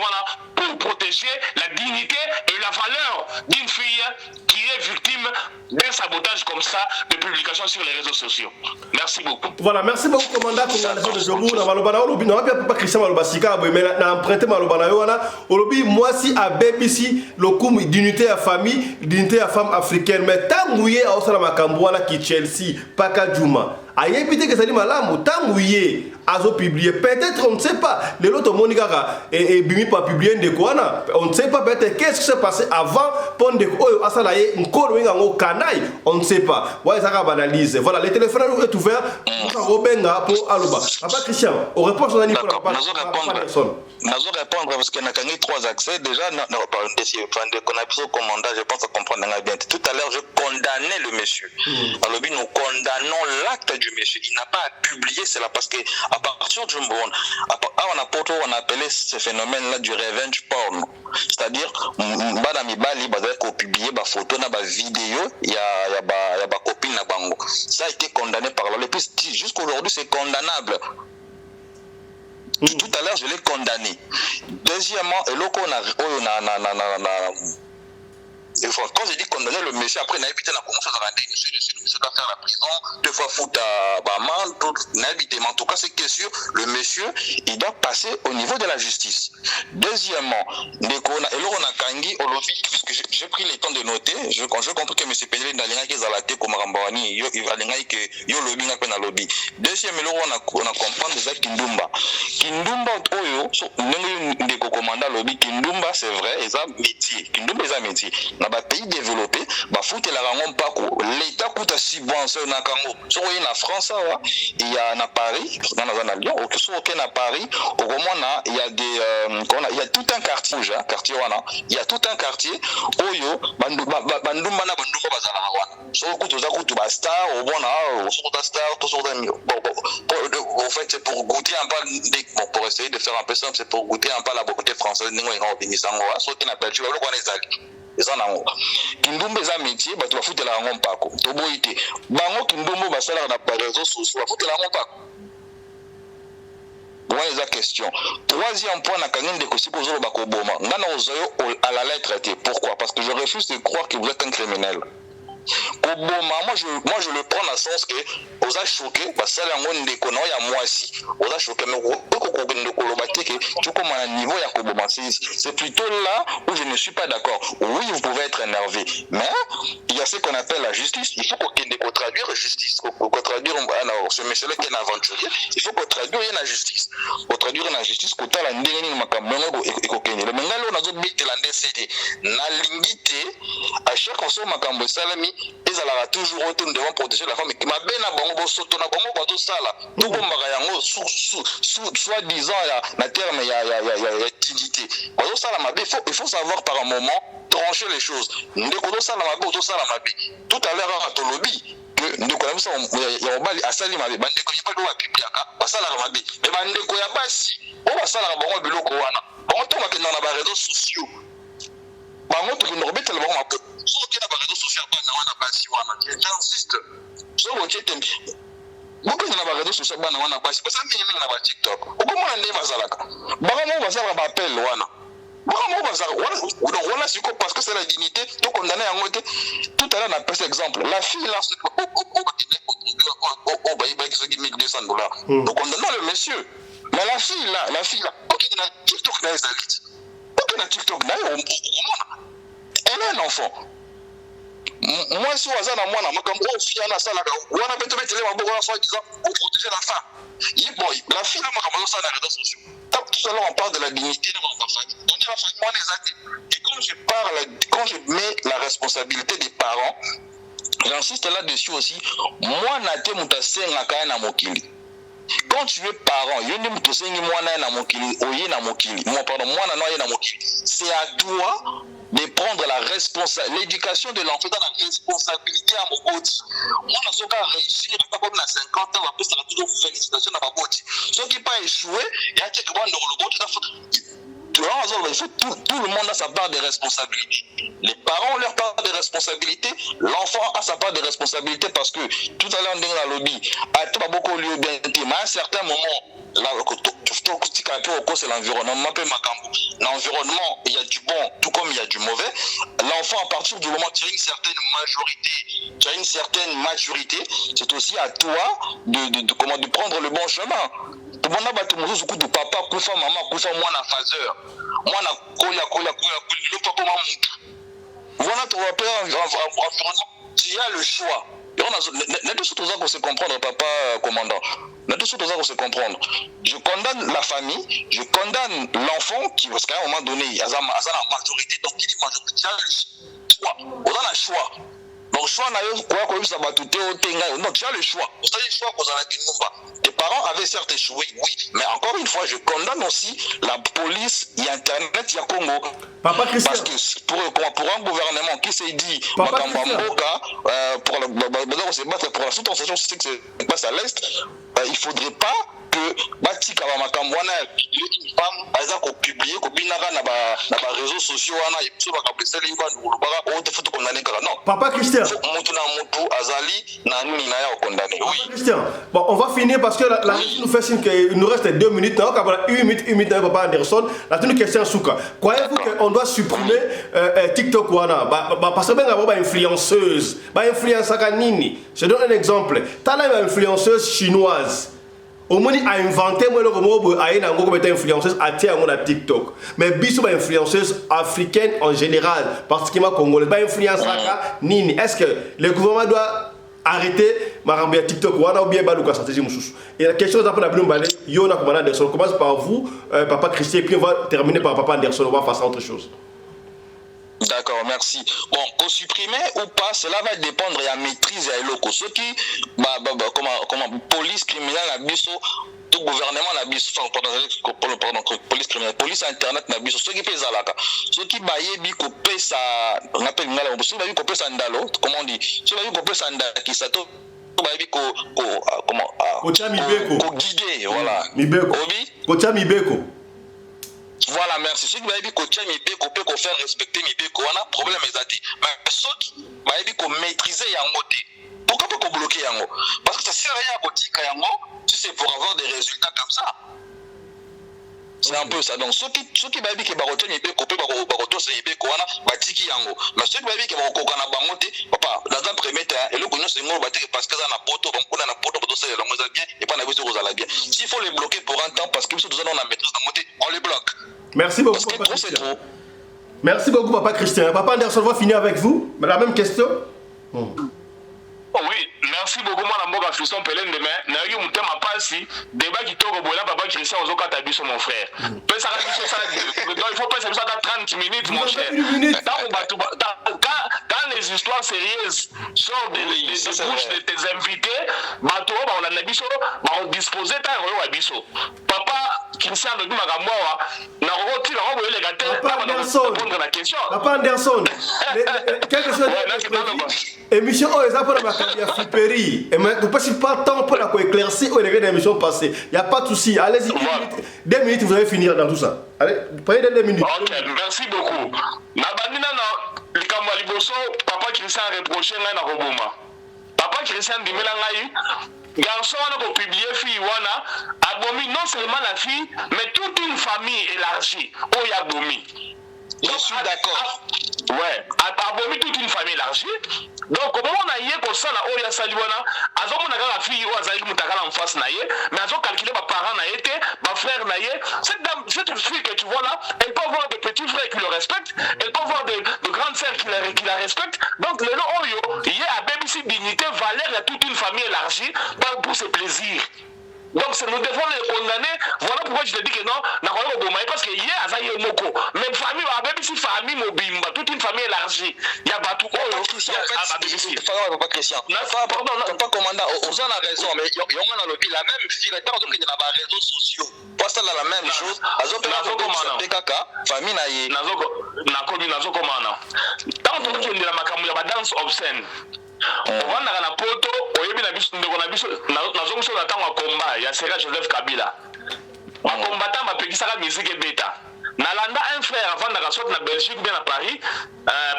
pour protéger la dignité et la valeur d'une fille qui est victime d'un sabotage comme ça de publication sur les réseaux sociaux. Merci beaucoup. Voilà, merci beaucoup commandant de Jobou na malobana olobi na papa Christian maloba sika boy mais na emprunté malobana yo wana olobi moi si a BBC le coup d'unité à famille, d'unité à femme africaine mais tanguye a osala makambo wala ki Chelsea paka Juma. Ayebite que ça dit malamu tanguye azo publié peut-être on ne sait pas les autres monika et bimi pas publié ndekwana on ne sait pas peut-être qu'est-ce qui s'est passé avant pon de oyo asala ye nkolo wenga ngo kanai on ne sait pas ouais ça va analyser voilà le téléphone est ouvert pour Robenga pour Aloba papa Christian on répond sur Nani pour la part nazo répondre parce qu'il y a gagné 3 accès déjà qu'on a pris au commandant je pense à comprendre bien tout à l'heure je condamnais le monsieur alors nous condamnons l'acte du monsieur il n'a pas à publier c'est là parce que à partir du moment on a appelé ce phénomène là du revenge porn c'est-à-dire badami bali bazali ko publier ba photo na ba vidéo ya ba copine na bango ça a été condamné par la loi puis jusqu'aujourd'hui c'est condamnable. Tout à l'heure je l'ai condamné. Deuxièmement et loko quand j'ai dit condamner le monsieur, après, n'a évité la commence à rendre monsieur doit faire la prison, 2 fois foot à Baman, n'a évité. Mais en tout cas, c'est que sûr, le monsieur, il doit passer au niveau de la justice. Deuxièmement, puisque j'ai pris le temps de noter, je comprends que monsieur Pédé n'a rien qui est à la tête comme Rambouani, il va rien que yo lobby n'a pas na lobby. Deuxièmement, on a compris déjà Kindumba. Kindumba, oyo, n'est qu'au commandant lobby, Kindumba, c'est vrai, ils ont métier. Kindumba, ils ont métier. Dans les pays développés, l'État coûte à subvention na Congo. Sur en France, il y a à Paris, dans la Lyon, à Paris, au moment il y a il y a tout un quartier, quartier il y a tout un quartier oyo bandumba na bandumba bazala wana. So coûte aux star au bon star tout sur en fait c'est pour goûter un peu pour essayer de faire un peu simple c'est pour goûter un peu la beauté française ningo en binisango so qui n'appelle tu le connais Kindumba eza métier bato bafutela yango mpako toboyi te bango Kindumba basalaka na réseaux sociaux bafutela yango mpako wana eza question. Troisième point na kangi ndeko siko ozoloba koboma ngana ozoyo à la lettre te pourquoi parce que je refuse de croire que vous êtes un criminel. Moi je le prends dans le sens que vous avez choqué parce que vous avez choqué mais niveau c'est plutôt là où je ne suis pas d'accord. Oui vous pouvez être énervé mais il y a ce qu'on appelle la justice il faut qu'on traduire la justice qu'on traduire ce monsieur là qui est un aventurier il faut qu'on traduire la justice qu'on traduire la justice qu'on t'a la ndenge makambo et kokene le mengalo na zo bite la ndcd na lingité à chaque fois makambo salami ils allaient toujours autour devant protéger la femme mais ma bena bango bosoto na bango bazo sala tout bombaka yango soit disant la terme ya dignité bazo sala mabe il faut savoir par un moment trancher les choses ndeko do sala mabe do sala mabe tout à l'heure à tolobi ndeko na biso ya obali asali mabe bandeko yipa do wapipiaka basala mabe mais bandeko ya basi o basala bango biloko wana bango to makenda na ba réseaux sociaux bango to kino robetela bango mabe so qui na ba réseaux sociaux bana wana basi wana j'insiste so ok tembi beaucoup na ba réseaux sociaux bana wana basi parce que mingi na ba TikTok okomona ndé bazalaka bango bazala ba appel wana bango bazala wana siko parce que c'est la dignité to condamner yango te tout à l'heure on a pris exemple la fille là c'est bah qui se dit $1200 donc on donne le monsieur mais la fille là ok na TikTok na ezalite ok na TikTok na elle est un enfant. Moi, si on a moi, fille à la salle, on a mettre les maboko en soi disant pour protéger la femme. La fille, là, on ça dans les réseaux sociaux. Tout à l'heure, on parle de la dignité de ma famille. On dit la famille, on les actes. Et quand je mets la responsabilité des parents, j'insiste là-dessus aussi. Moi, Nate Moutassé Ngakaya na Mokili. Quand tu es parent, c'est à toi de prendre la responsabilité, l'éducation de l'enfant dans la responsabilité à mon body. Moi, je suis réussi, comme à 50 ans, après ça va toujours félicitations à ma body. Ceux qui n'ont pas échoué, il y a quelques mois, tout le monde a sa part de responsabilité. Les parents ont leur part de responsabilité, l'enfant a sa part de responsabilité parce que tout à l'heure, dans le lobby, à un certain moment, c'est l'environnement. L'environnement, il y a du bon, tout comme il y a du mauvais. L'enfant, à partir du moment où tu as une certaine majorité, tu as une certaine maturité, c'est aussi à toi de prendre le bon chemin. Papa, kufa maman, kufa mwana phaseur. Mwana kola, le papa maman. Voilà ton environnement. Tu as le choix. N'est tout ce qu'on se comprendre, papa commandant. N'est tout ce qu'on se comprendre. Je condamne la famille, je condamne l'enfant qui, parce qu'à un moment donné, il y a la majorité, donc il dit majorité, tu as le choix. On a le choix. Donc, choix tu as le choix. Vous avez le choix qu'on a. Les parents avaient certes échoué, oui. Mais encore une fois, je condamne aussi la police, il y a Internet, il y a Congo. Papa Christian. Parce que pour un gouvernement qui s'est dit, pour se battre pour la sous-tension, c'est que c'est passe à l'Est, il ne faudrait pas que Batika Makamwana, une femme, par exemple, publier, qu'on binara dans les réseaux sociaux, non. Papa Christian. Christian, bon, on va finir parce que la nous fait signe qu'il nous reste 2 minutes. Une minute, Papa Anderson. La dernière question, Souka. Croyez-vous qu'on doit supprimer TikTok Wana? Parce que même la influenceuse, je donne un exemple. Tu as une influenceuse chinoise. Au moins, a inventé une influenceuse à TikTok. Mais biso influenceuse africaine en général, particulièrement congolaise, pas influence nini. Est-ce que le gouvernement doit arrêter ma TikTok ou bien balouka stratégie moussous? Et la question d'après la Blum Balé, Yona Commandant Anderson, on commence par vous, Papa Christian, et puis on va terminer par Papa Anderson, on va passer à autre chose. D'accord, merci. Bon, pour supprimer ou pas, cela va dépendre de la maîtrise et l'eau. Ceux qui, comment, police criminelle, la biso, tout gouvernement, la biso, pardon, police criminelle, police internet, la biso, ceux qui pèsent à la cas, ceux qui baillent, biko pèsent à, on appelle, ceux qui baillent, pèsent à ndalo, comment on dit, ceux qui baillent, pèsent à ndalo, qui s'attendent, comment, guider, voilà. Mibeko. Kocha Mibeko. Voilà, merci. Ceux qui m'ont dit que Mibeko peut faire respecter Mibeko, on a problème exact. Mais ceux qui m'ont dit que maîtriser Yango, pourquoi pas bloquer Yango? Parce que ça sert à rien à dire Yango, si c'est pour avoir des résultats comme ça. C'est un peu ça. Donc ceux qui m'ont dit que Baroto Mibeko peut Baroto c'est Mibeko, on a batiki Yango. Mais ceux qui m'ont dit que Baroto on a bamoté, papa, dans un premier temps, et le connu c'est moi parce que ça n'a pas on a poto pour c'est la moins bien et pas la vie aux ala bien. S'il faut les bloquer pour un temps parce que nous avons la maîtrise de monter, on les bloque. Merci beaucoup, Papa Christian. Merci beaucoup, Papa Christian. Papa Anderson, on va finir avec vous. La même question. Oui, merci beaucoup, moi, la Fiston Pélène demain. N'a eu mon thème à passer. Débat qui tourne au bout là, Papa Christian, on a tabiso, mon frère. Il faut passer ça dans 30 minutes, mon cher. Quand les histoires sérieuses sortent des bouches de tes invités, on a biso, on dispose d'un biso. Papa Christian de Magamboa, n'a pas les gâteaux, répondre à la question. Papa Anderson, quelque chose de émission, il y a Flippery. Et maintenant, pas de temps pour éclaircir l'émission passée. Il n'y a pas de souci. Allez-y, 2 minutes, vous allez finir dans tout ça. Allez, prenez 2 minutes. Ok, merci beaucoup. Papa Christian a reproché na Roboma. Papa Christian dit garçon a publié fille wana abomi non seulement la fille mais toute une famille élargie où y a abomi. Je suis d'accord. Ouais, abomi toute une famille élargie. Donc comment on a yé pour ça là où y a saliwana azo mona la fille ou azali mutakala en face na yé mais azo calculer ba parents na été ba frère na yé cette fille que tu vois là elle peut avoir des petits frères qui le respectent, elle peut avoir de grandes sœurs qui la respectent. Donc le nom oyo y a BBC dignité valeur à toute une famille élargie pour ses plaisirs. Donc nous devons les condamner. Voilà pourquoi je te dis que non, parce que hier, il y a Moko. Même famille, même si famille mobile, toute une famille élargie. Il y a Batou. Christian, en fait, Papa Christian. Papa commandant, on a raison, mais il y a lobby la même fille, il y a des réseaux sociaux. Pas ça la même chose. Famille naïe. Nazo commandant. Tant que tu es la macamu, il y a danse obscène. On va na poto, oyebi na biso ndeko na biso nazo muso na tango combat ya Sera Joseph Kabila. Ba combattant ba pekisaka musique ebeta. Nalanda un frère avant de sortir na Belgique bien à Paris,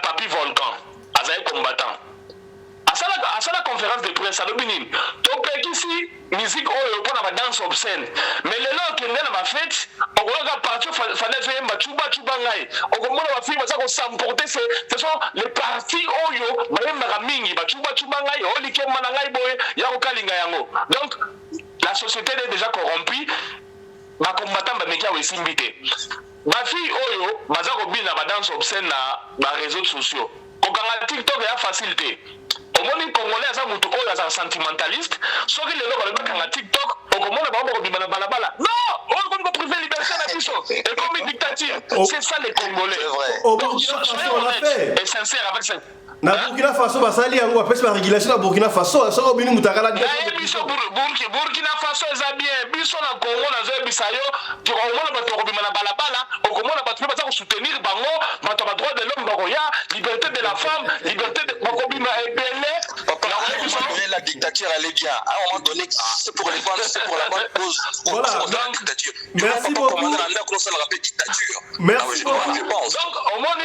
Papi Volcan, azay combattant. À la conférence de presse à l'Obinin, tu ici musique pour la danse obscène. Mais les gens qui viennent à ma fête, on va partir, il fallait faire un chuba ngai. On va faire ça s'emporter, ce sont les parties oyo, mingi, chuba ngai, olike manangai boy, yako kalinga yango. Donc la société est déjà corrompue. Ma combattant ba mekia wesimbite. Ma fille oyo, bazako bina ba danse obscène na réseaux sociaux. Kokanga TikTok ya facilité. Omoni Congolais aza mutu oyo aza sentimentaliste, soki lelo balobaka na TikTok, okomona bango bakobima na balabala. Non, oyo komi koprive liberté na biso, ekomi dictature. C'est ça les Congolais. Au Burkina Faso on a fait. Et sincère avec ça. Na Burkina Faso basali yango apesi ba régulation na Burkina Faso, soko bini mutakala bien. Burkina Faso eza bien, biso na Congo na zo bisa yo, tu omona bato kobima na balabala, okomona bato baza ko soutenir bango, bato ba droit de l'homme bakoya, liberté de la femme, liberté de bakobima ebele. Papa, à un moment donné, la dictature allait bien. À un moment donné, c'est pour les femmes, c'est pour la bonne cause. Voilà. La dictature. Merci beaucoup. Merci beaucoup. Donc, au moins,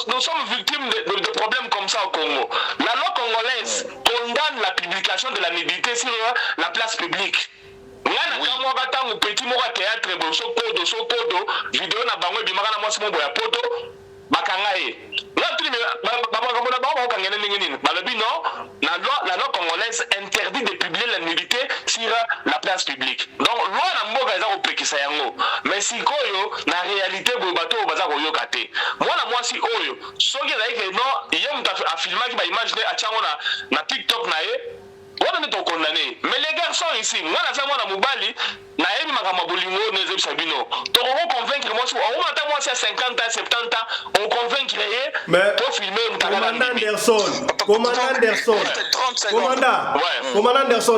nous sommes victimes de problèmes comme ça au Congo. La loi congolaise condamne la publication de la nudité sur la place publique. Petit mot théâtre, sokodo, vidéo na bango bimaka na mwasi mobo ya poto, bakangaye. La loi congolaise interdit de publier la nudité sur la place publique. Donc, loi na mboka eza kopekisa yango. Mais si koyo, na réalité, bato baza koyoka te. Moi si oyo, soki ezali ke non, ye mutu afilmaki ba image de atiango na TikTok na ye, on est condamné. Mais les garçons ici, moi, na mobali, na ebi makama bolingo nezo sabino. To on convaincre moi, on attend moi c'est 50 ans, 70 ans, on convaincre pour filmer Commandant Anderson. Commandant Anderson,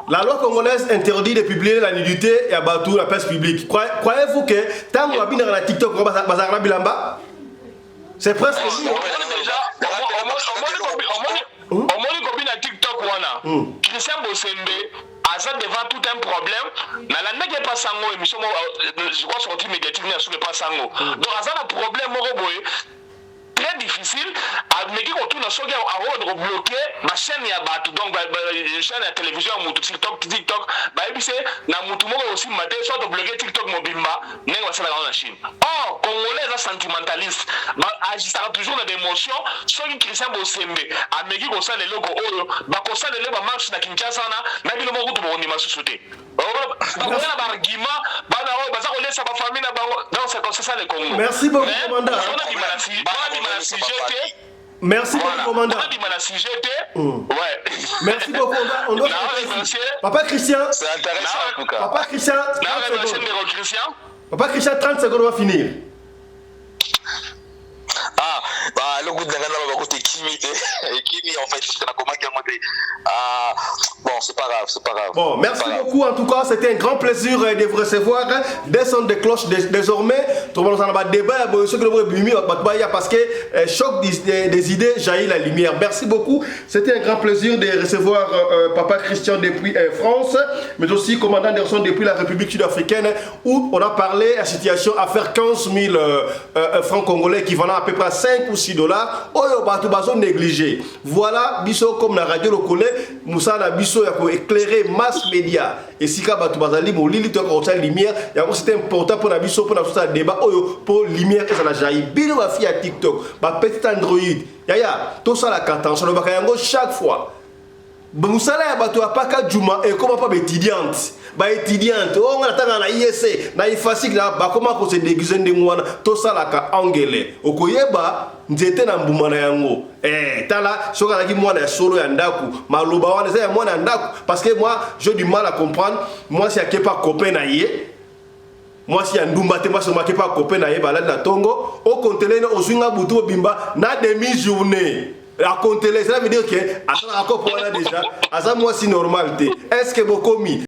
la loi congolaise interdit de publier la nudité et à Batou la presse publique. Croyez-vous que tant qu'on va bien dans la TikTok, on va bazar bilamba? C'est presque omoni kobi na TikTok wana Christian Bosembe aza devant tout un problème na la ndenge pas sango émission je crois sortie médiatique na sur pas sango donc aza na problème moko boye très difficile mais qui retourne à soki à bloquer ma chaîne ya batu donc chaîne ya télévision mutu TikTok ba ebise na mutu moko aussi maté soit bloquer TikTok mobimba ndenge basala na Chine. Or Congolais est sentimentaliste agissera toujours dans d'émotion soki Christian Bosembe ameki ko sala loko oyo ba ko sala le ba marche na Kinshasa na bilo moko tu bondi masusuté. Ba na argument ba na oyo baza ko laisser ba famille na bango donc c'est ça le Congo. Merci beaucoup commandant. Merci beaucoup, commandant. Merci beaucoup. On doit Papa Christian. C'est intéressant en tout cas. Papa Christian, 30 secondes. Papa Christian, 30 secondes, on va finir. Ah, bah, le goût de la côté Kimi en fait, je la commande bon, c'est pas grave. Bon, merci beaucoup en tout cas, c'était un grand plaisir de vous recevoir. Des sons de cloche désormais. Tout le monde en a débat, parce que choc des idées jaillit la lumière. Merci beaucoup. C'était un grand plaisir de recevoir Papa Christian depuis France, mais aussi commandant Anderson depuis la République sud-africaine, où on a parlé de la situation à faire 15 000 francs congolais équivalent à peu près 5 ou 6 dollars. Oyo batu bazo négligé. Voilà, biso comme la radio le connaît, Moussa na biso ya ko éclairer mass média. Et si ka batu bazali mo lili to ko lumière, ya ko c'était important pour na biso pour na ça débat oyo pour lumière et ça la jaillit. Bino ba fi à TikTok, ba petit Android. Ya tout ça la attention le bakayango chaque fois. Moussa ya batu apaka juma et comment pas étudiante. Ba étudiante, on attend na ISC, na ifasik là, ba comment ko se déguiser ndengwana, tout ça la ka angele. Okoyeba nzete na mbuma na yango. Tala soka la ki mwana ya solo ya ndaku, maloba wana za ya mwana ndaku parce que moi j'ai du mal à comprendre. Moi si a pas copain na yé. moi si ndumba te moi se marqué pas copain na yeba la tongo au compter o swinga butu bimba na demi journée à compter ça veut dire que à quoi pour là déjà à ça moi si normal te est-ce que beaucoup mi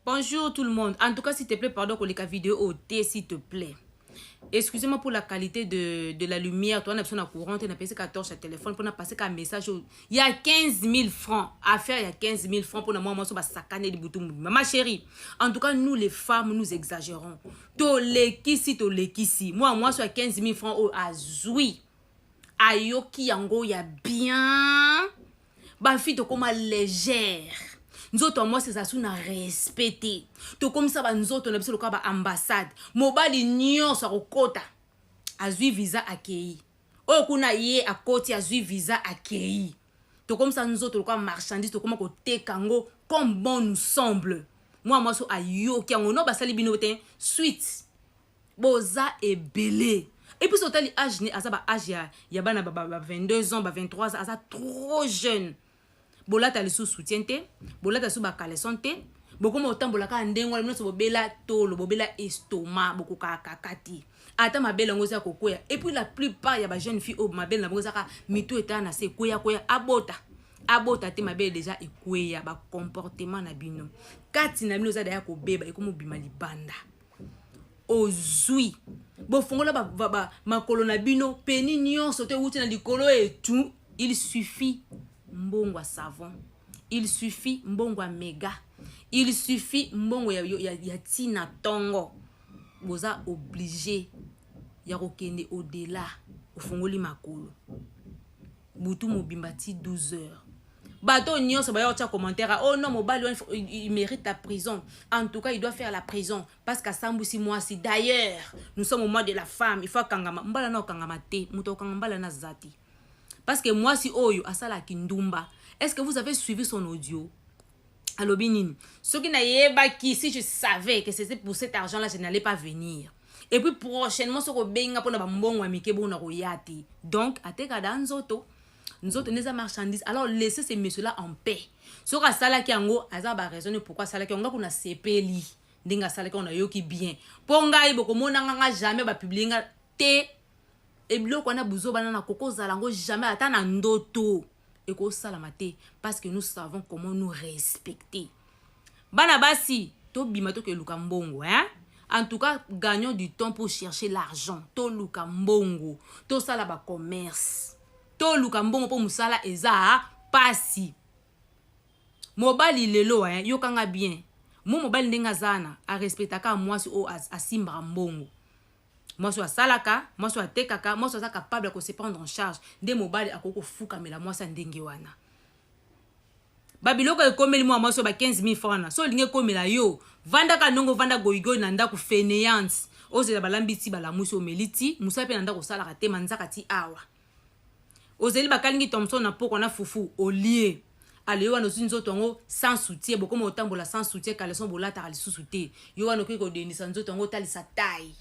Bonjour tout le monde. En tout cas, s'il te plaît, pardon pour les cas vidéo au thé, s'il te plaît. Excusez-moi pour la qualité de la lumière. Toi, on a besoin de courant, on a passé 14 à téléphone pour passer un message. Il y a 15 000 francs à faire. Il y a 15 000 francs pour nous. Moi, ma chérie. En tout cas, nous les femmes, nous exagérons. To lekisi. Moi, sur 15 000 francs au azoui. Ayoki yango ya bien. Ba fille to comme légère. Nous autres, moi, c'est ça, nous respecté. Tout comme ça, nous autres, on a besoin de ambassade. Mobali nyon sa rokota. Azui visa accueilli. Oh, kuna yé à côté, azui visa accueilli. Tout comme ça, nous autres, on marchandise, tout comme côté kango, comme bon nous semble. Moi, so ayo, qui a un nom, basali binoten, suite. Boza et belé. Et puis, sur tel âge, âge, y a 22 ans, 23 ans, ça trop jeune. Bola ta sous soutien te, bola ta sous ba caleçon te, beaucoup autant bola ka ndengo le so bela tolo, bobela estomac, beaucoup kakati. Ata ma belle ngoza kokoya. Et puis la plupart ya ba jeune fille au ma belle na ngoza ka mitu eta na se koya abota te ma belle déjà ekoya ba comportement na bino. Kati na bino za da ya ko beba e komo bima libanda. Ozui. Bo fongola ba makolo na bino peni nyonso te wuti na likolo et tout, il suffit mbongo savon, il suffit mbongo méga, il suffit mbongo ya tina tongo. Boza obligé ya kokende au-delà ofongoli makolo butu mobimbati 12 heures. Bato nyonso ba yocha commentaire, oh non mobali il mérite la prison. En tout cas il doit faire la prison parce qu'à sambusi moi si d'ailleurs nous sommes au mois de la femme, il faut kangama mbala na kangama te muto kangambala na zati. Parce que moi, si Oyo, Asala Kindumba, est-ce que vous avez suivi son audio? Allo Binine. Ce qui n'a pas qui, si je savais que c'était pour cet argent-là, je n'allais pas venir. Et puis prochainement, ce que benga pour bon amike bon royati. Donc, à te kada nzoto, nzoto neza marchandise. Alors laissez ces messieurs-là en paix. Ce que Sala qui ango, azaba raisonner pourquoi Sala qui ango kuna sepeli, denga Sala qui on a yoki bien. Ponga ibo komo nanga jamais ba publier te. Et bien, on a besoin de coco zalango jamais atteindre ndoto et ko salamate parce que nous savons comment nous respecter. Banabasi to bimato ke lukambongo hein. En tout cas, gagnons du temps pour chercher l'argent. To lukambongo, to sala ba commerce. To lukambongo pour musala eza pasi. Mobali lelo hein, yo kanga bien. Mo mobali ndenga zana a respectaka moi si o asimba mbongo. Moi, je suis salaka, moi, je suis tekaka, moi, je suis capable de se prendre en charge. Des mobile à koko fuka, mais la moi, c'est ndengewana. Babiloko ekomeli moi, je suis 15 000 francs. So, l'inge komela yo. Vanda ka nongo vanda goigo nanda ku fainéance. Ose la balambiti bala muso meliti, musa pe nanda ko salaka te manzaka ti awa. Ose li bakalingi Thompson na poko na fufu au lieu. Ale wana nzo tongo sans soutien, beaucoup mo tambola sans soutien kaleson bolata ali sous-souté. Yo wana ko denisa nzo tongo tali sa taille.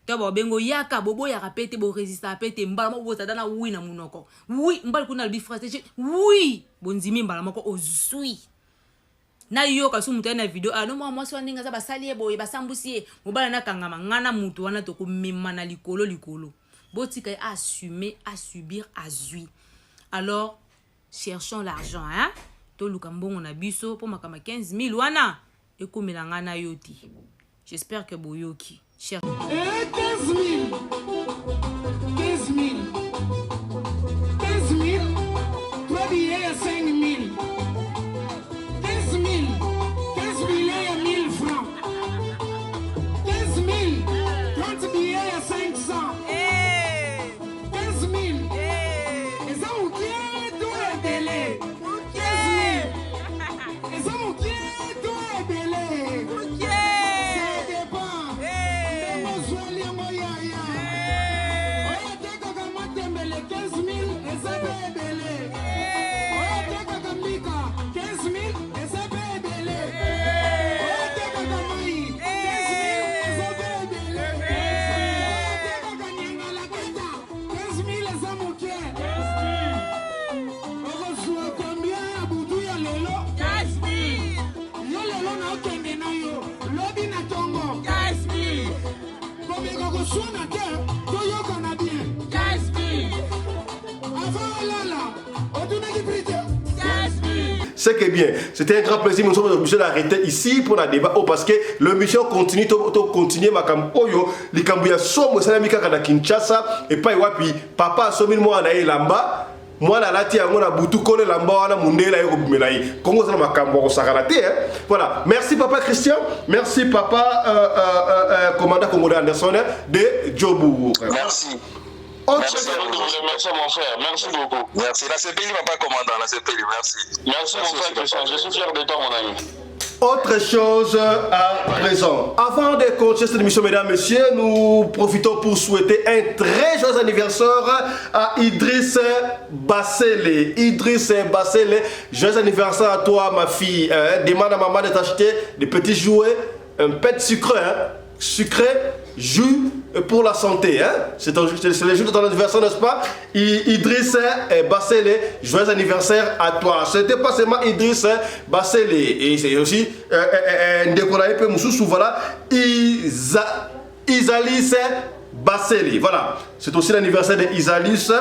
Tobo bengo yaka bobo ya rapete bo resista pete mbala mo bota dana wi na munoko. Oui, mbala kuna le bifrate. Oui, bonzimi mbala moko ozui. Na yo ka su mutu na video no moi so ndinga za basali boye basambusie mobala na kangama ngana mutu wana to ko mema na likolo. Botika assumer, à subir, à zui. Alors, cherchons l'argent hein. To lukambongo na biso pour makama 15 000 wana ekomela ngana yoti. J'espère que boyoki. Cher. 15 000. 15 000. 15 000. 3 billets à 5 000. 15 000. 15 billets à 1000 francs. 15 000. 30 billets à 500. 15 000. Et ça vous qui tout est délai. 15 000. Et ça vous qui tout est délai. Ça dépend. C'est que bien, c'était un grand plaisir. Nous sommes obligés d'arrêter ici pour le débat parce que le mission continue, continue ma campoyo, les cambuya somo salamika kana Kinshasa et pas wapi papa somi moi na elamba moi la lati yango na butu kole lamba wana mundela yoko bimelayi kongo sana makambo ko sakalate voilà. Merci papa Christian, merci papa commandant congolais Anderson de Djobu. Merci. Merci mon frère, merci beaucoup. Merci, la CPI, papa commandant, la CPI, merci. Merci mon frère Christian, je suis fier de toi mon ami. Autre chose à présent. Avant de continuer cette émission, mesdames, messieurs, nous profitons pour souhaiter un très joyeux anniversaire à Idriss Bassele. Idriss Bassele, joyeux anniversaire à toi, ma fille. Demande à maman de t'acheter des petits jouets, un peu de sucre, sucré, jus pour la santé. C'est le jour de ton anniversaire, n'est-ce pas? Idriss Bassele, joyeux anniversaire à toi. Ce n'était pas seulement Idriss Bassele, et c'est aussi un décorateur peu moussou, voilà, Isalis Bassele. Voilà, c'est aussi l'anniversaire de Isalis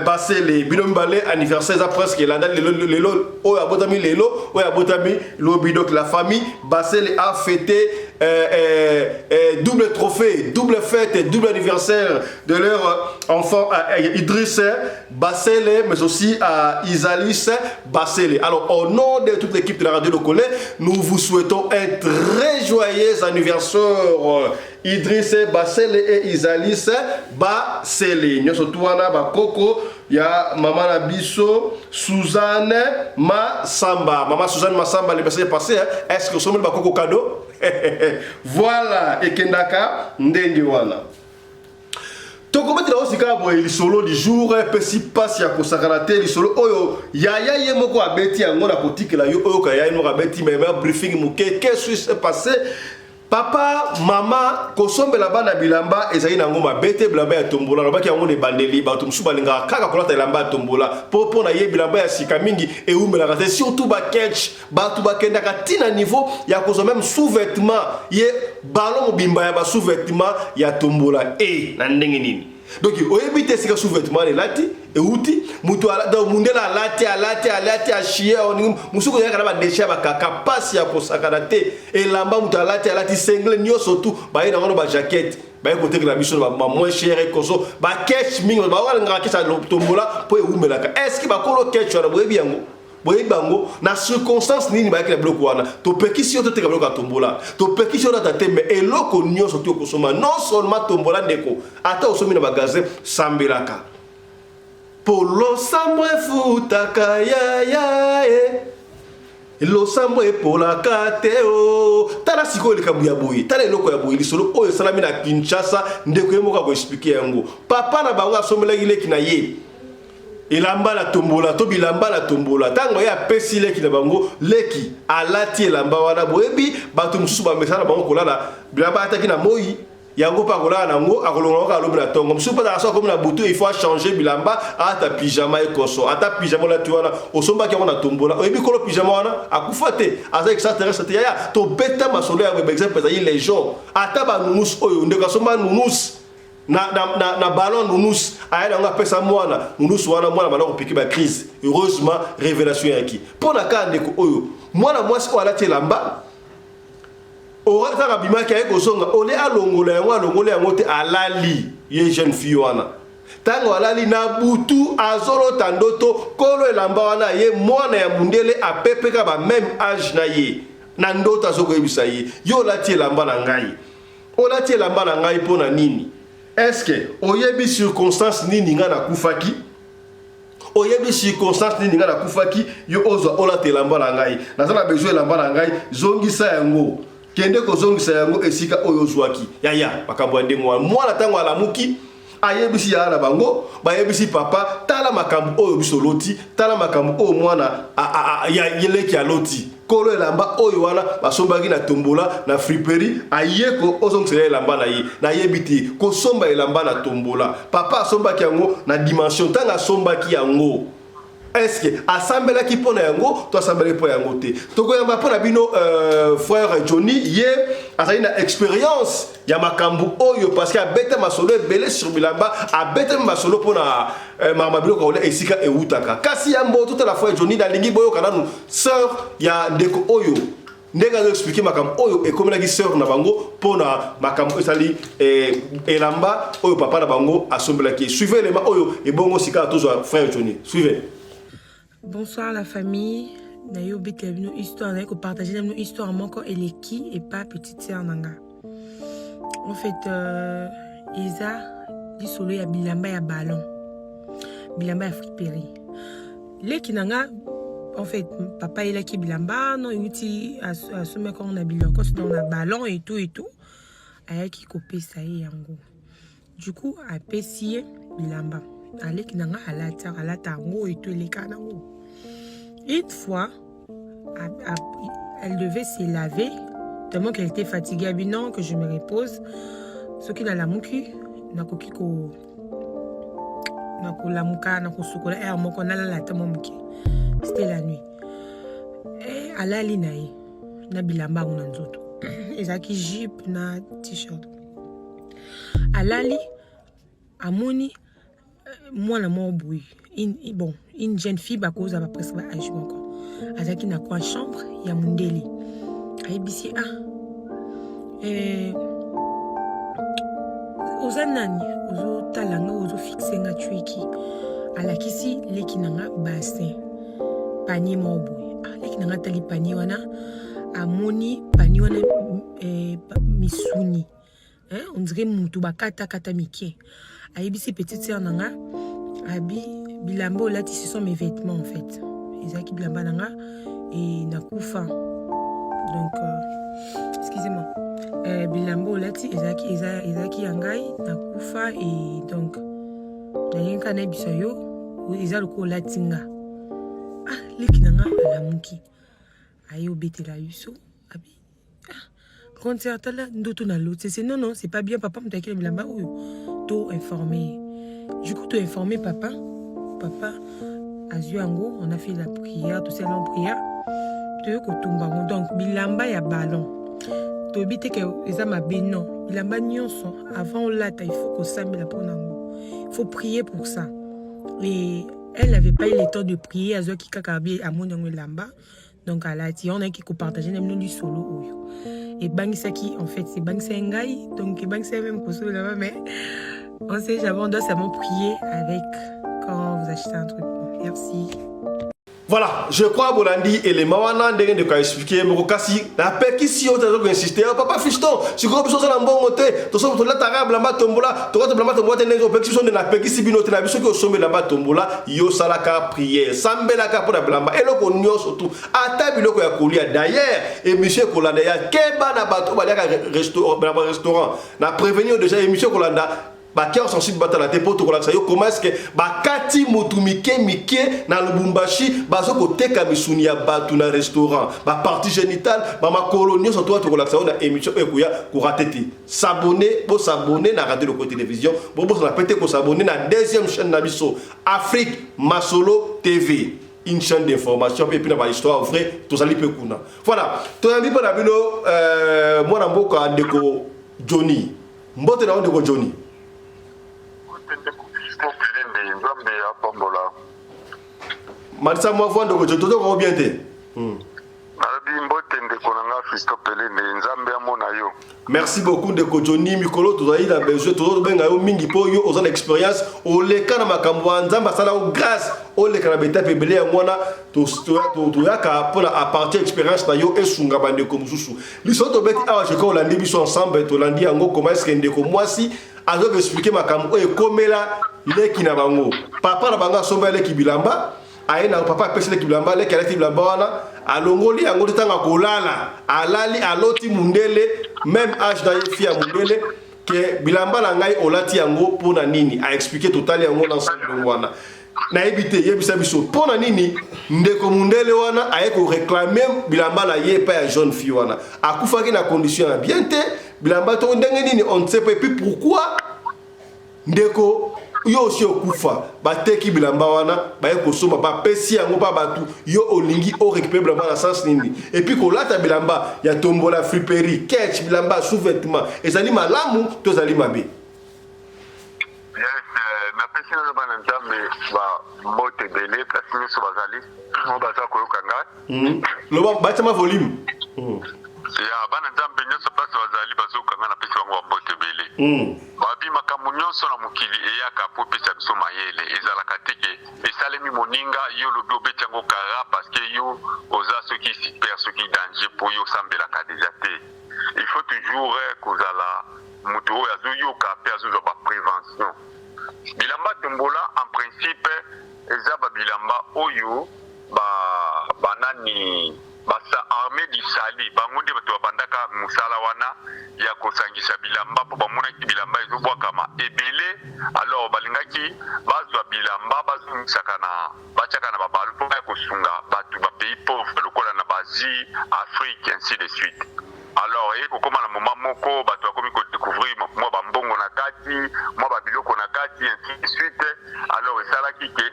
Bassele. Binom Balé, anniversaire, ça presque la date, donc la famille Bassele a fêté double trophée, double fête, double anniversaire de leur enfant Idriss Bassele, mais aussi à Isalis Bassele. Alors, au nom de toute l'équipe de la radio Lokole, nous vous souhaitons un très joyeux anniversaire. Idriss Bassele et Isalis Bassele. Nous sommes tous Bakoko. Il y a Maman Nabiso, Suzanne Massamba. Maman Suzanne Massamba, les personnes passées. Est-ce que nous sommes le Bakoko cadeau? Voilà. Et Kendaka Ndendiwana. Tokometela aussi kabo le solo du jour pesi passe ya kosakalate le solo oyo yaya yemoko abeti yango na kotikela yo oyo kaya yemoko abeti mais briefing muke qu'est-ce qui s'est passé. Papa, maman, kosombela bana bilamba ezali nango mabete bilamba ya tombola lobaki yango ne bandeli bato musu balinga kaka kolata bilamba ya tombola po na ye bilamba ya sika mingi e umela te surtout ba catch bato bakenda ka tina niveau ya kozo même sous-vêtement ye ballon bimba ya ba sous-vêtement ya tombola na ndenge nini. Donc oyebi te sika sous-vêtement les lati et outi muto ala do mundela alati a chier on musuko ya kana ba déchet ba kaka passe ya kosakana te et lamba muto alati single nyoso tout ba ina ngono ba jaquette ba côté que la mission ba moins cher et koso ba cash mingi ba wala ngaka sa tombola po e umelaka est-ce que ba kolo cash na boyebi yango boyebango na circonstance nini ba kila bloc wana to pekisi to te ka bloc tombola to pekisi na tate mais eloko nyoso to kosoma non seulement tombola ndeko ata osomi na magasin sambelaka polo samwe futaka ya lo samwe polaka teo tala siko le kabuya boyi tala eloko ya boyi lisolo oyo salami na Kinshasa ndeko yemoka ko expliquer yango papa na bango asomela ile kina ye elamba la tombola to bilamba la tombola tango ya pesi leki na bango leki alati elamba wana boyebi bato mususu ba mesana bango kolala bilamba ataki na moyi yango pa kolala nango akolonga ka lobi na tongo mususu pa na so comme na butu il faut changer bilamba ata pyjama ekoso ata pyjama la tuana osomba ki na tombola oyebi kolo pyjama wana akufate asa extraterrestre ya to beta masolo ya par exemple les gens ata ba nunus oyo ndeka somba nunus na ballon nounous ayana nga pesa mwana nounous wana mwana bana kopiki ba crise heureusement révélation yaki pona ka ndeko oyo mwana mwasi ko alati lamba ora taka bimaki ay kozonga ole alongola yango te alali ye jeune fille wana tango alali na butu azolo tandoto kolo elamba wana ye mwana ya mundele apepeka ba même âge na ye na ndoto azoko yebisa ye yo lati lamba na ngai olati lamba na ngai pona nini. Est-ce que oyebi circonstance nini nga na kufaki oyebi circonstance nini nga na kufaki yo ozo ola te lamba na ngai nazala besoin lamba na ngai zongisa yango kende ko zongisa yango esika oyo zwaki yaya makambo ndenge mwana tango alamuki ayebisi ya na bango bayebisi papa tala makambo oyo bisoloti tala makambo oyo mwana ya yeleki ya loti kolo elamba oyo wana basombaki na tombola na friperie ayeko ozongisa elamba na yebiti ko somba elamba na tombola papa asombaki yango na dimension tanga asombaki yango est-ce que assemblée qui pona yango to assemblée po yango te to ko yamba pona bino frère Johnny ye azali na expérience ya makambu oyo parce que abeta masolo belé sur bilamba abeta masolo pona mama bilo ko esika eutaka kasi yambo toute la fois Johnny na lingi boyo kana nu sœur ya ndeko oyo ndenge expliquer makambu oyo e comme la sœur na bango pona makambu esali elamba oyo papa na bango assemblée qui suivez les ma oyo e bongo sika toujours frère Johnny suivez. Bonsoir la famille. D'ailleurs, une histoire, on partager une histoire encore et les qui et pas petite sœur nanga. En fait, Isa dit solo ya bilamba ya ballon, bilamba ya friperie. Les qui nanga, en fait, papa il a qui bilamba, non il uti assumer quand on a bilamba, quand on a ballon et tout, aya qui copie ça y yango. Du coup, a pessier bilamba. Allez qui nanga alata ngo et tout les canaux. Une fois, elle devait se laver tellement qu'elle était fatiguée. Elle dit non, que je me repose. Ce qui n'a la mouki, n'a koki ko n'a ko la mouka, n'a ko sokola et on a la tamo mouki. C'était la nuit. Et à la linaï, n'a bilamba on a nzoto. Ezaki jupe na t-shirt. À la li, à moni. Moi la mort bruit une jeune fille à cause de presque âge encore azaki na kwa chambre ya mundeli ayebisi ozanani ozo talanga ozo fixenga tuiki alakisi leki nanga bassin panier mort bruit leki nanga tali panier wana amoni panier wana misuni on dirait mutu bakata kata mike. Ayebisi petite sœur nanga abi bilamba olati ce sont mes vêtements en fait. Ezaki bilamba nanga et nakufa. Donc excusez-moi. Bilamba olati ezaki yangai nakufa et donc nayenga na biso yo eza loko latinga. Leki nanga alamuki. Ayo betela yuso abi concert là ndoto na l'autre c'est non c'est pas bien papa m'takile bilamba oyo to informé du coup to informé papa azuango on a fait la prière tout ça en prière to ko tumba donc bilamba ya ballon to bité que eza mabe non bilamba nyonso avant lata il faut ko sambela pona ngo il faut prier pour ça et elle n'avait pas eu le temps de prier azo ki kakabi amoni ngo lamba donc à la ti on a qui ko partager même du solo oyo. Et Bangsaki, en fait, c'est Bangsengai, donc Bangsai même pour ceux là-bas, mais on sait jamais, on doit seulement prier avec quand vous achetez un truc. Merci. Voilà, je crois Bolandi et les Mawana ndenge de expliquer mais kasi la peki si on t'a insister papa fiston si gros besoin na mbongo te to so to la tarab la tombola to la tombola te ndenge peki so na peki si bino te na biso ko sombe la tombola yo salaka prière sambela ka pour la blamba et loko nyoso tout ata biloko ya kolia d'ailleurs et monsieur Kolanda ya keba na bato ba restaurant na prévenir déjà et monsieur Kolanda bakia sensible batala te poto kola sa yo comment est-ce que bakati motumike mike na Lubumbashi bazo ko teka misuni ya batu na restaurant ba partie génitale ba makolo nyo so to kola sa na émission ekuya ko ratete s'abonner na radio de télévision bo na pété ko s'abonner na deuxième chaîne na biso Afrique Masolo TV une chaîne d'information et puis na histoire vrai to sali pe kuna voilà to ambi pa na bino moi na mboka ndeko Johnny mbote na ndeko Johnny Marisa moi voix de Jojo ko bien te. Merci beaucoup de Johnny Mikolo to zaïda besoin to benga yo mingi po yo ozana expérience o le kana makambo nzamba sala o grâce o le kana beta pebele ya mwana to yaka pour la partir expérience na yo esunga bande ko mususu. Lisoto beti awa je ko landi biso ensemble to landi yango comment est-ce que ndeko mwasi azo expliquer makambo e komela leki na bango. Papa na banga somba leki bilamba aena papa pesi leki bilamba leki aleki bilamba wana alongoli yango tanga kolala alali aloti mundele même âge da fia mundele que bilamba na ngai olati yango pona nini a expliquer total yango l'ensemble wana na ebité yebisa biso pona nini ndeko mundele wana ayeko réclamer bilamba na ye pa ya jeune fille wana akufaki na condition ya bien te bilamba to ndenge nini on ne sait pas et puis pourquoi ndeko yo aussi okufa bateki bilamba wana baye kosomba bapesi yango pa batu yo olingi o récupérer bilamba na sens nini et puis kolata bilamba ya tombola friperie ketch bilamba sous-vêtement ezali malamu tozali mabe. napesi nano bana nzambe bamoto ebele kasi nyonso bazali o baza koyoka ngai loba batima volume ya bana nzambe nyonso mpasi bazali bazoyoka ngai napesi bango bamoto ebele babi makambo nyonso na mokili eyaka po epesa biso mayele ezalaka te ke esalemi moninga yo lobi obeti yango kara parceke yo oza soki super soki danger po yo osambelaka deja te il faut toujours kozala moto oyo azoyoka mpe azozwa baprévention. Bilamba tombola en principe eza babilamba oyo banani basa armée du sali bango nde bato babandaka mosala wana ya kosangisa bilamba mpo bamonaki bilamba ezobwakama ebele alors balingaki bazwa bilamba bazomisaka na batiaka na babalo mpo ya kosunga bato bapays pauvre lokola na basie afrique ainsi de suite. Alors ekokoma na moma moko bato bakomi kodécouvrir mwa bambongo na kati mwa babiloko na kati ainsi de suite. Alors esalaki ke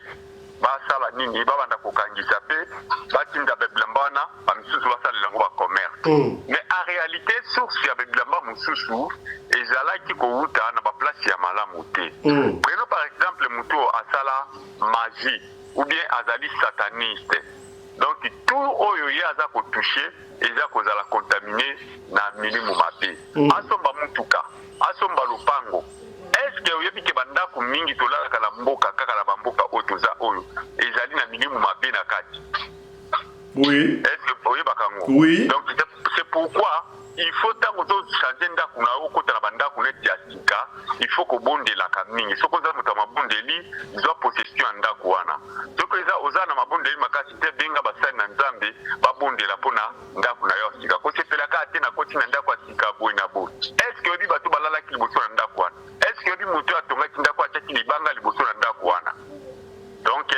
basala nini babanda kokangisa mpe batinda babilamba wana bamisusu basalela yango bacommerce mais en réalité source ya babilamba mosusu ezalaki kowuta na baplace ya malamu te. Prenons par exemple moto asala magie ou bien azali sataniste, donc tout oyo ye aza kotouche eza kozala contaminé na milimu mabe. Asomba mutuka asomba lopango, est-ce que oyebi ke bandako mingi tolalaka na mboka kaka na bamboka oyo toza oyo ezali na milimu mabe na kati? Oui. Est-ce que oyebaka ngo? Oui. Donc c'est pourquoi il faut tango to changer ndako na okota na bandako neti ya sika, il faut kobondelaka mingi soko oza moto ya mabondeli zwa possession ya ndako wana. Soko eza oza na mabondeli makasi te benga basali na nzambe babondela mpona ndako na yo ya sika kosepelaka ate na koti na ndako ya sika boye na boye. Est-ce que oyebi bato balalaki liboso na ndako wana? Est-ce que oyebi moto atongaki ndako atiaki libanga liboso na ndako wana? Donc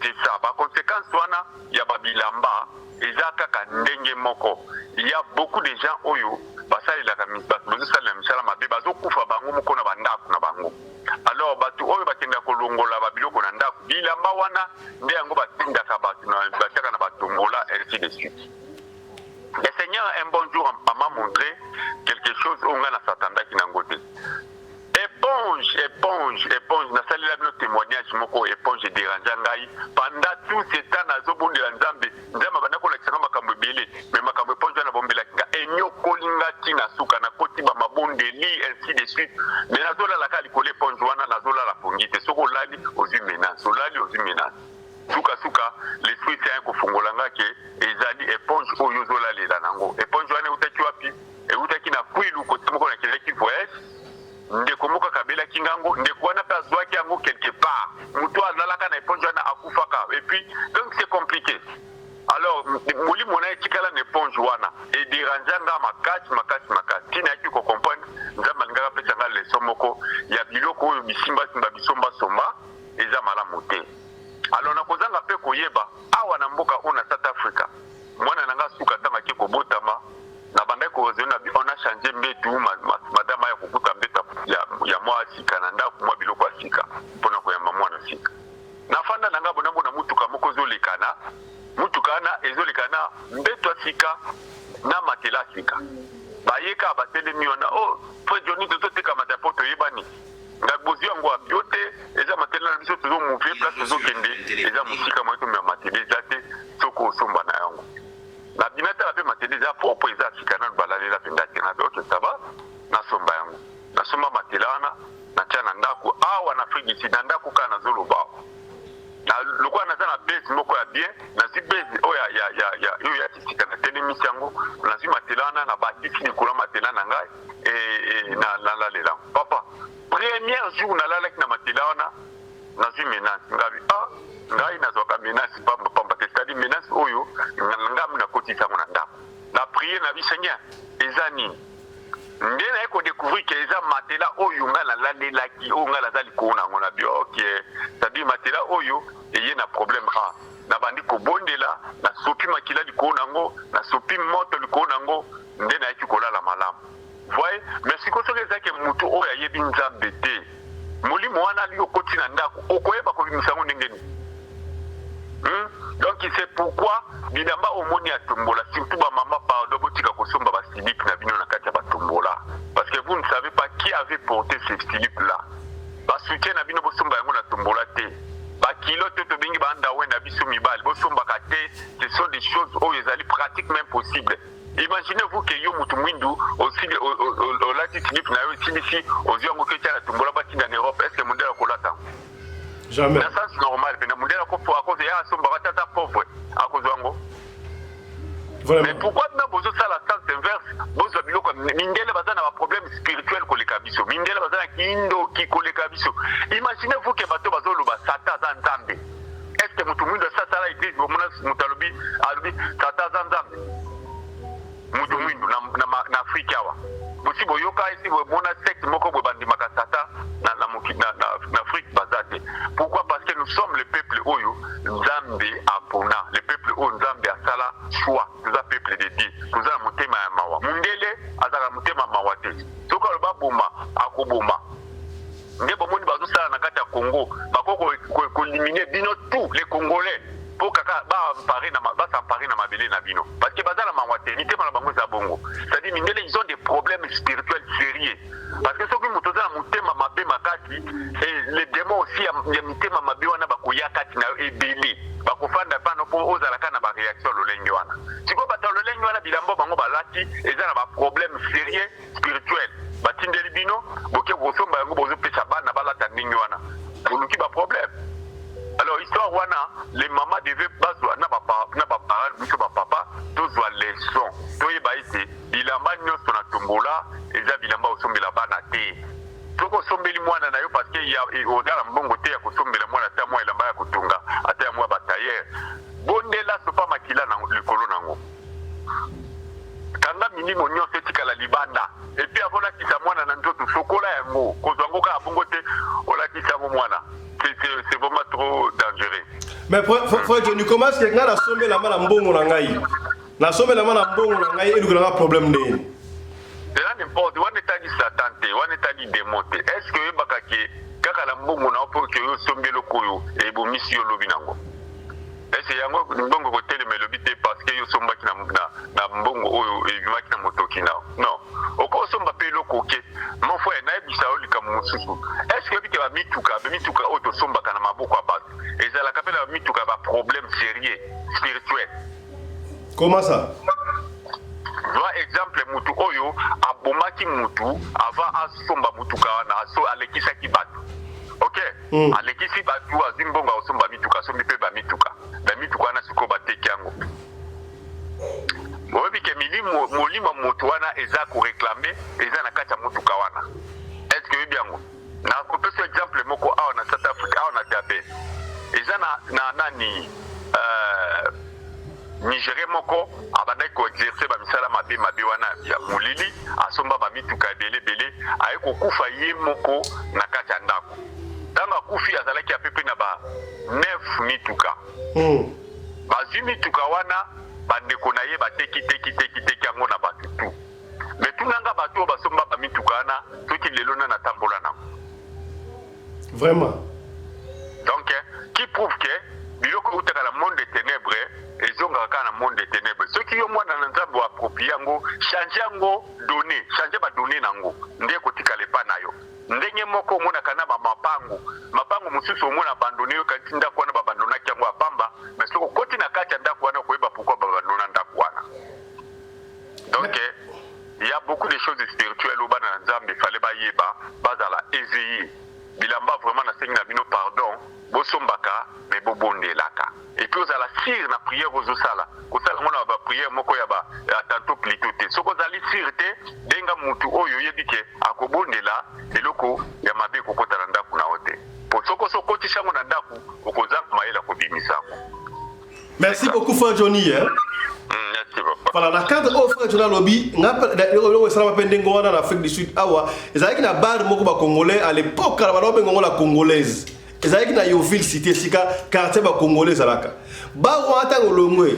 c'est ça baconséquence wana ya babilamba eza kaka ndenge moko. Il y a beaucoup de gens oyo basalelaka bazosalela misala mabe bazokufa bango moko na bandako na bango. Alors bato oyo bakenda kolongola babiloko na ndako bilamba wana nde yango batindaka bato batiaka na batombola ainsi de suite. Le Seigneur un bon jour m'a montré quelque chose oyo nga na satandaki nango te. Éponge nasalela bino témoignage moko éponge edéranja ngai pendant tout ce temps nazobondela nzambe abanda kolakisanga makambo ebele mais makambo éponge wana bombelaki nga enyokolinga ntina suka nakoti bamabondeli ainsi de suite mais nazolalaka likolo éponge wana nazolala pongi te soki olali ozwi menace olali ozwi menace suka l'esprit saint kofungolanga ke ezali éponge oyo ozolalela nango. Éponge wana eutaki wapi? Eutaki na kwilu kote moko nakeleki voyage ndeko moko kabela kingango ndeko wana pe azwaki yango quelque part muto azalaka na éponge wana akufaka et puis donc c'est compliqué. Alors molimo na etikala na éponge wana et dérangeanga makasi tina yaki ko comprendre nzamba lingaka pesa nga leso moko ya biloko oyo bisimba somba eza malamu te. Alors nakozanga pe koyeba awa na mboka ona South Africa mwana nanga suka tanga ke kobotama na banda ko zona on a changé mbetu madama ya kukuta mbeta ya mwa sika na ndako mwa biloko asika pona koyamba mwana sika nafanda nanga bonambo na mutuka moko zolikana mutukana ezolikana mbetu asika na matela sika bayeka batele miona fo Johnny tozoteka matapoto yebani ngabozi yango abiote eza matela na biso tozo mouver place tozokende eza musika mwa to matela ezate soko somba na yango na binata la pe matela eza propre eza sika na balalela penda tena donc ça va na somba yango na somba matela wana na tia na ndako awa na Afrique du na ndako kana zoloba na lokwa na za base moko ya bien na zi base ya sika na tele misango na zi matela wana na batisi ni kula matela na ngai na la lela papa premier jour na lalaki na matela wana na zi menace ngabi ngai nazoka menace pamba c'est-à-dire menace oyo ngam na kotisa mona ndako na prier na bi Seigneur ezani nde na ko découvrir que eza matela oyo ngala lalelaki o ngala zali kona ngona bi OK c'est-à-dire matela oyo eye na problème na bandi ko bondela na sopi makila likona ngo na sopi moto likona ngo nde na yaki kolala malamu. Voyez, mais si ko soke zake mutu oyo ayebi nzambe te molimo wana ali okoti na ndako okoyeba kobimisa ngo ndenge nini. Donc c'est pourquoi bilamba omoni ya tombola surtout ba mama pardon botika kosomba ba slip na bino na kati ya ba tombola parce que vous ne savez pas qui avait porté ces slip là. Ba soutien na bino bosomba yango na tombola te. Ba kilo to bingi ba anda we na biso mibali bosomba ka te, ce sont des choses où ils allaient pratique même possible. Imaginez-vous que yo mutu mwindu aussi au lati slip na yo ici aux yango ke tala tombola ba tinda en Europe, est-ce que mondela kolata? Jamais. Ça c'est normal, mais mondela ko à cause ya somba batata pauvre à cause wango. Mais pourquoi même bozo ça la sens inverse? Bozo biloko mindele bazana ba problème spirituel ko le kabiso. Mindele bazana kindo ki ko le kabiso. Imaginez-vous que bato bazolo ba sata za nzambe. Est-ce que mutu mwindo sasa la église bomona mutalobi alubi sata za nzambe? Mutu mwindo na Afrika wa. Bosi boyoka esi bomona secte moko bo bandimaka sata na Afrique bazate. Pourquoi? Parce que nous sommes le peuple oyo Nzambe apona, le peuple oyo Nzambe asala choix, nous a peuple de Dieu. Nous a mutema ya mawa. Mundele azaka mutema mawa te. Soka loba boma akoboma. Nde bomoni bazo sala na kati ya Congo, bakoko ko éliminer bino tous les Congolais. Pour kaka ba s'emparer na mabele na bino. Parce que bazala mawa te, ni tema na bango za bongo. C'est-à-dire mindele ils ont des problèmes spirituels sérieux. Parce que soki mutoza na mutema mabe makati et les démons aussi ya mutema mabe wana bakoya kati na ebele. Bakofanda pano po ozalaka na ba réaction lolenge wana. Siko bata lolenge wana bilambo bango balati eza na ba problème sérieux spirituel. Batindeli bino boke bosomba yango bozo pesa bana balata ningi wana. Boluki ba problème. Alors histoire wana les mamans devaient bazwa na ba parents biso ba papa tozwa leçon. Toyeba ite bilamba nyonso na tombola eza bilamba osombela bana te. Toko sombeli mwana na yo parce que ya odala mbongo te ya kosombela mwana ta mwa elamba ya kotunga ata ya mwa batailleur. Bondela sopa makila na likolo nango. Kanga minimo nyonso etikala libanda. Et puis avona kisa mwana na nzoto sokola yango kozwa ngo ka bongo te olakisa mo mwana. C'est vraiment trop dangereux. Mais frère Johnny, comment est-ce que nga na sombe la mana mbongo na ngai? Na sombe la mana mbongo na ngai eluka na problème nini? C'est là n'importe, on est allé s'attenter, on est allé démonter. Est-ce que bakaki kaka la mbongo na pour que yo sombe lokoyo et bo mission lobi nango? Est-ce yango mbongo ko tele melobi te parce que yo somba ki na mbongo oyo e bimaki na motoki na. Non. Oko somba pe lokoke. Mon frère na ebisa olika mususu. Est-ce que bike ba mituka auto somba kana maboko abatu. Ezala kapela mituka ba problème sérieux spirituel. Comment ça? Vois exemple mutu oyo abomaki mutu avant asomba mutuka na aso alekisa ki batu. OK? Alekisi batu azimbonga osomba mituka sombi pe ba mituka. Ba mituka na siko bateki yango. Oyebi ke molimo mutu wana eza ko réclamer eza na kati ya mutuka wana. Est-ce que oyebi yango? Na kopesa exemple moko awa na South Africa awa na Dabe. Eza na nani Nigeria moko abandai ko exercer ba misala mabe wana ya mulili asomba ba mituka bele aye ko kufa ye moko na kati ya ndako. Tanga kufi azalaki apepe na ba 9 mituka. Ba mituka wana bandeko na ye bateki yango na batu tu. Mais tunanga batu basomba ba mituka wana soki lelo na tambola na. Vraiment. Donc qui prouve que biloko utaka la monde des ténèbres ezongaka na monde des ténèbres. Ceux qui yo mwana na nzambe wa approprier yango, changer yango donner, changer ba donner nango. Nde kotika lepa na yo. Ndenge moko mona kana ba mapango mususu mona abandonné yo kati ndako wana babandona kyango apamba, mais soko koti na kati ndako wana koyeba pourquoi babandona ndako wana. Donc il y a beaucoup de choses spirituelles au bana nzambe fallait ba yeba bazala éveillé. Bilamba vraiment na sengi na bino pardon, bosombaka mais bobondelaka. Et puis aux la cire na prière aux osala. Osala mona ba prière moko ya ba tantôt plutôt te. Soko zali sirte denga mutu oyo yebike akobondela eloko ya mabe kokota na ndaku na ote. Po soko tishango na ndaku okozanga maela ko bimisako. Merci beaucoup frère Johnny hein. Merci beaucoup. Voilà, na cadre au frère Johnny Lobby, on a salama pendengo wana na Afrique du Sud awa, ezalaki na bar moko ba congolais à l'époque la ba bengo la congolaise. Ezalaki na Yoville cité sika quartier ba congolais alaka. Ba wana tango longwe,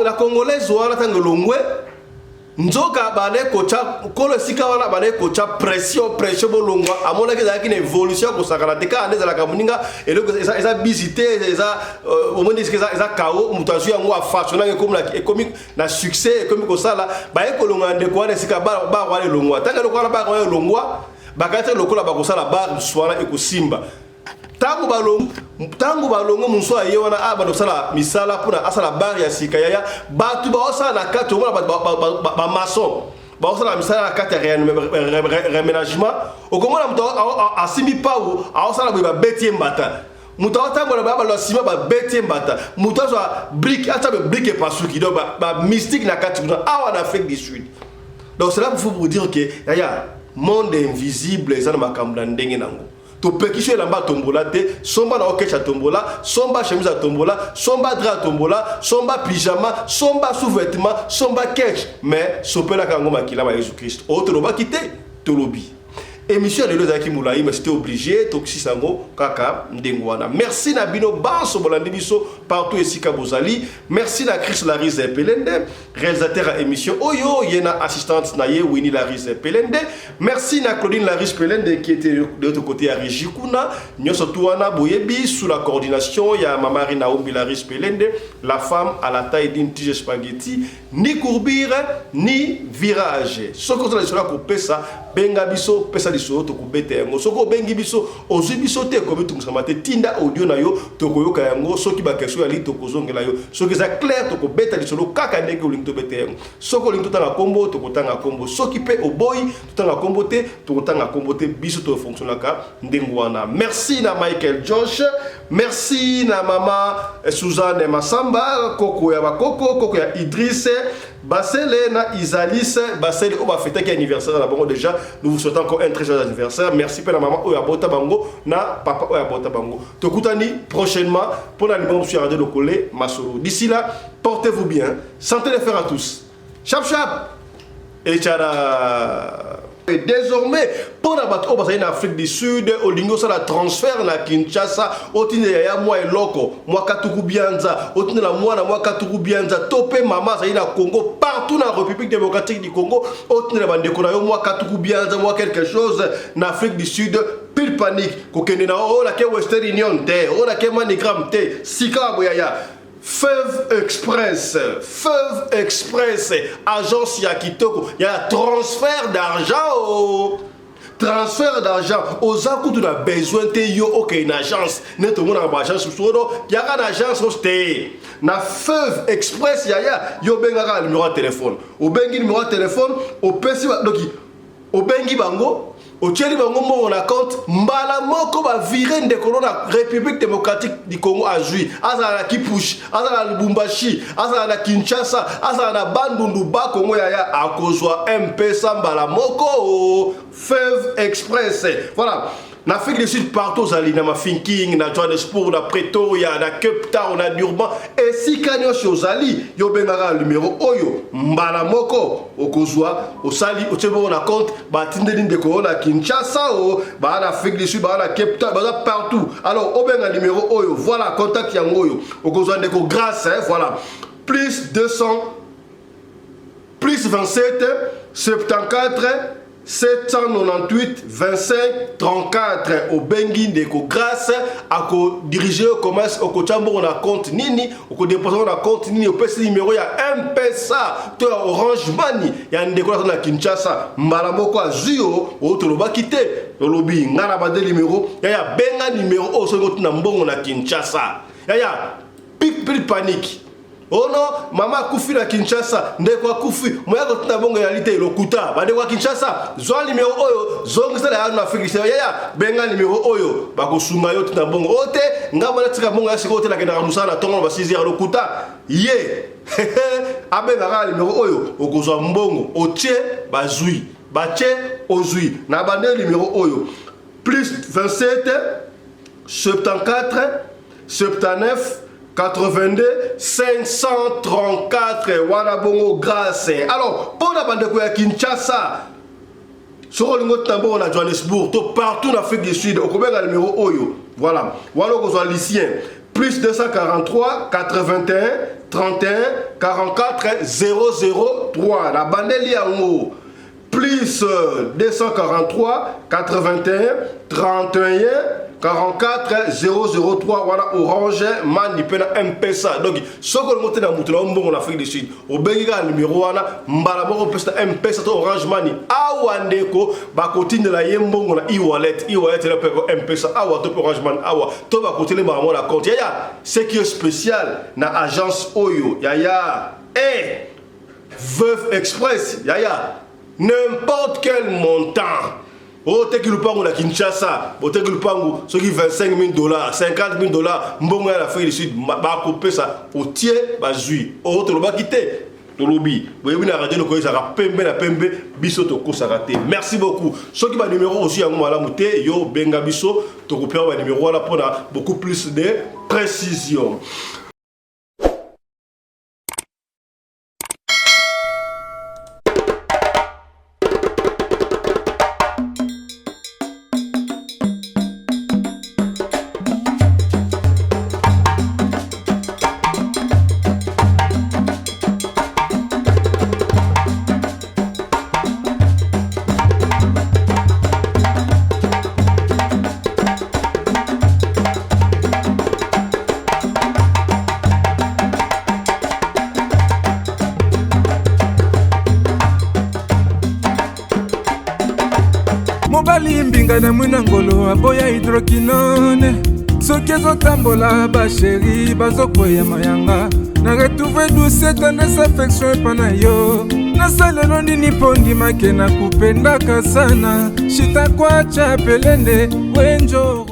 la congolaise wana tango longwe, nzoka bale kocha kolo sika wana bale kocha pression bolongwa amona ke zaki na évolution ko sakala te ka ndeza la kamuninga eloko eza visiter eza au moins eza kao mutazu ya ngwa fashion comme na succès comme ko sala ba e kolonga ndeko wana sika ba wale longwa tanga lokala ba wale longwa bakata lokola ba ko sala ba swala e ko simba tangu balongo munso aye wana aba do sala misala puna asala bar ya sika ya batu ba osala na kati omona ba maçon ba osala misala na kati ya réaménagement okomona muto asimi pau osala ba betie mbata muto tango na ba lo sima ba betie mbata muto so brique ata ba brique pasuki do ba mystique na kati kuna awa na Afrique du Sud. Donc c'est là pour vous dire que yaya monde invisible ezana makambo ndenge nango to pekishe lamba tombola te somba na okecha tombola somba chemise à tombola somba drap tombola somba pyjama somba sous-vêtement somba ketch mais sopela kango makila ba Jésus Christ autre ba quitter tolobi émission de l'Ozaki Moulaï mais c'était obligé toxi sango kaka ndengwana merci na bino baso bolandi biso partout ici kabozali merci na Chris Larise Pelende réalisateur à émission oyo yena assistante na ye Winnie Larise Pelende merci na Claudine Larise Pelende qui était de l'autre côté à Régikuna nyoso tuana boyebi sous la coordination ya Mamari Naomi Larise Pelende la femme à la taille d'une tige spaghetti ni courbure ni virage soko ça sera ko pesa benga biso pesa liso to kubete yango soko bengi biso ozwi biso te ko bitu musamate tinda audio na yo to koyoka yango soki ba question ya li to kozongela yo soki za clair to ko beta liso kaka ndenge olingi to bete yango soko olingi to tanga kombo to kotanga kombo soki pe oboy to tanga kombo te to kotanga kombo te biso to fonctionnaka ndengo wana merci na Michael Josh merci na mama Suzanne Masamba koko ya bakoko koko ya Idriss Basele na Isalis Basele on va fêter qui anniversaire là bon déjà nous vous souhaitons encore un très joyeux anniversaire merci pour la maman Oya Bota Bango na papa Oya Bota Bango tokutani prochainement pour la numéro sur Radio Lokole Masoro d'ici là portez-vous bien santé les faire à tous chap chap et tchara. Et désormais, pour la bateau en Afrique du Sud, au lingo ça la transfert na Kinshasa, au tine ya moi et loko, moi Katuku Bianza, au tine la moi na moi Katuku Bianza, topé mama ça y na Congo, partout dans la République démocratique du Congo, au tine la bande de moi Katuku Bianza, moi quelque chose en Afrique du Sud, pile panique, kokene na oh la ke Western Union te, oh la ke Manigram te, sika boyaya. Feuve Express, agence Yakitoko, il y a transfert d'argent. Transfert d'argent aux accords de la besoin de yo ok une agence net au monde en agence solo il y a une agence hosté na Feuve Express ya yo benga le numéro de téléphone au bengi numéro de téléphone au PC donc au bengi bango au tcheli bango mo on compte mbala moko ba virer de corona République démocratique du Congo a joui azala na Kipush azala na Lubumbashi azala na Kinshasa azala na Bandundu ba Congo ya akozwa M-Pesa mbala moko Feuve Express voilà. Na Afrique du Sud partout zali na Mafinking na Johannesburg na Pretoria na Cape Town na Durban et si kanyo zali yo bengaka numéro oyo mbala moko okozwa osali otebo na compte ba tindeli ndeko na Kinshasa ba na Afrique du Sud ba na Cape Town ba partout alors obenga numéro oyo voilà contact yango oyo okozwa ndeko grâce voilà plus 200 plus 27 74 798 25 34 au bengi ndeko grâce à ko diriger au commerce au kochambo on a compte nini au ko déposer on a compte nini au PC numéro ya M-Pesa to Orange Money ya ndeko na Kinshasa mbala moko azio o to loba kité lobi ngana ba de numéro ya benga numéro o so na mbongo na Kinshasa ya pile panique. Oh non, maman kufi na Kinshasa, ndeko kufi, moya ko tuna bongo ya lite lokuta, ba ndeko Kinshasa, zwa numéro oyo, zongisa la na Afrique ya benga numéro oyo, ba ko sunga yo tuna bongo ote, ngaba na tika bongo ya siko te la kenda musala tongo ba 6h lokuta. Ye. Abenga ga numéro oyo, okozwa mbongo, otie ba zui, ba tie ozui, na ba numéro oyo. Plus 27 74 79 82 534 wana bongo grâce. Alors pour la bande de Kinshasa sur le mot tambour na Johannesburg tout partout en Afrique du Sud au combien le numéro oyo voilà voilà qu'on soit lycéen plus 243 81 31 44 003 la bandeli yango plus 243 81 31 44 003 voilà Orange Money pena M-Pesa donc soko ngote na mutu na mbongo na Afrique du Sud obenga numéro wana mbala moko pesa M-Pesa to Orange Money awa ndeko bakotine la yembongo na e-wallet la peko M-Pesa awa to Orange Money awa to bakotile ba mo na compte ya c'est qui est spécial na agence Oyo ya Veuve Express ya n'importe quel montant. Oh, t'es que le pango la Kinshasa, oh, t'es que le pango, ce qui $25 000, $50 000, mbongo à l'Afrique du Sud, bah couper ça, au tiers, bah zui, oh, tu l'as quitté, tu l'as oublié. Vous voyez, la radio, ça va pembe, biso toko ça raté. Merci beaucoup. Ce qui va numéro aussi à moi la mouté, yo benga biso, tu coupé un numéro là pour beaucoup plus de précision. mobali mbinga na mwina ngolo aboya hydroquinone soki ezotambola basheri bazokwea mayanga na retrouve douce tendresse affection epa na yo nasalelo nini mpo ndimake na kupendaka sana shitakwacha pelende wenjoro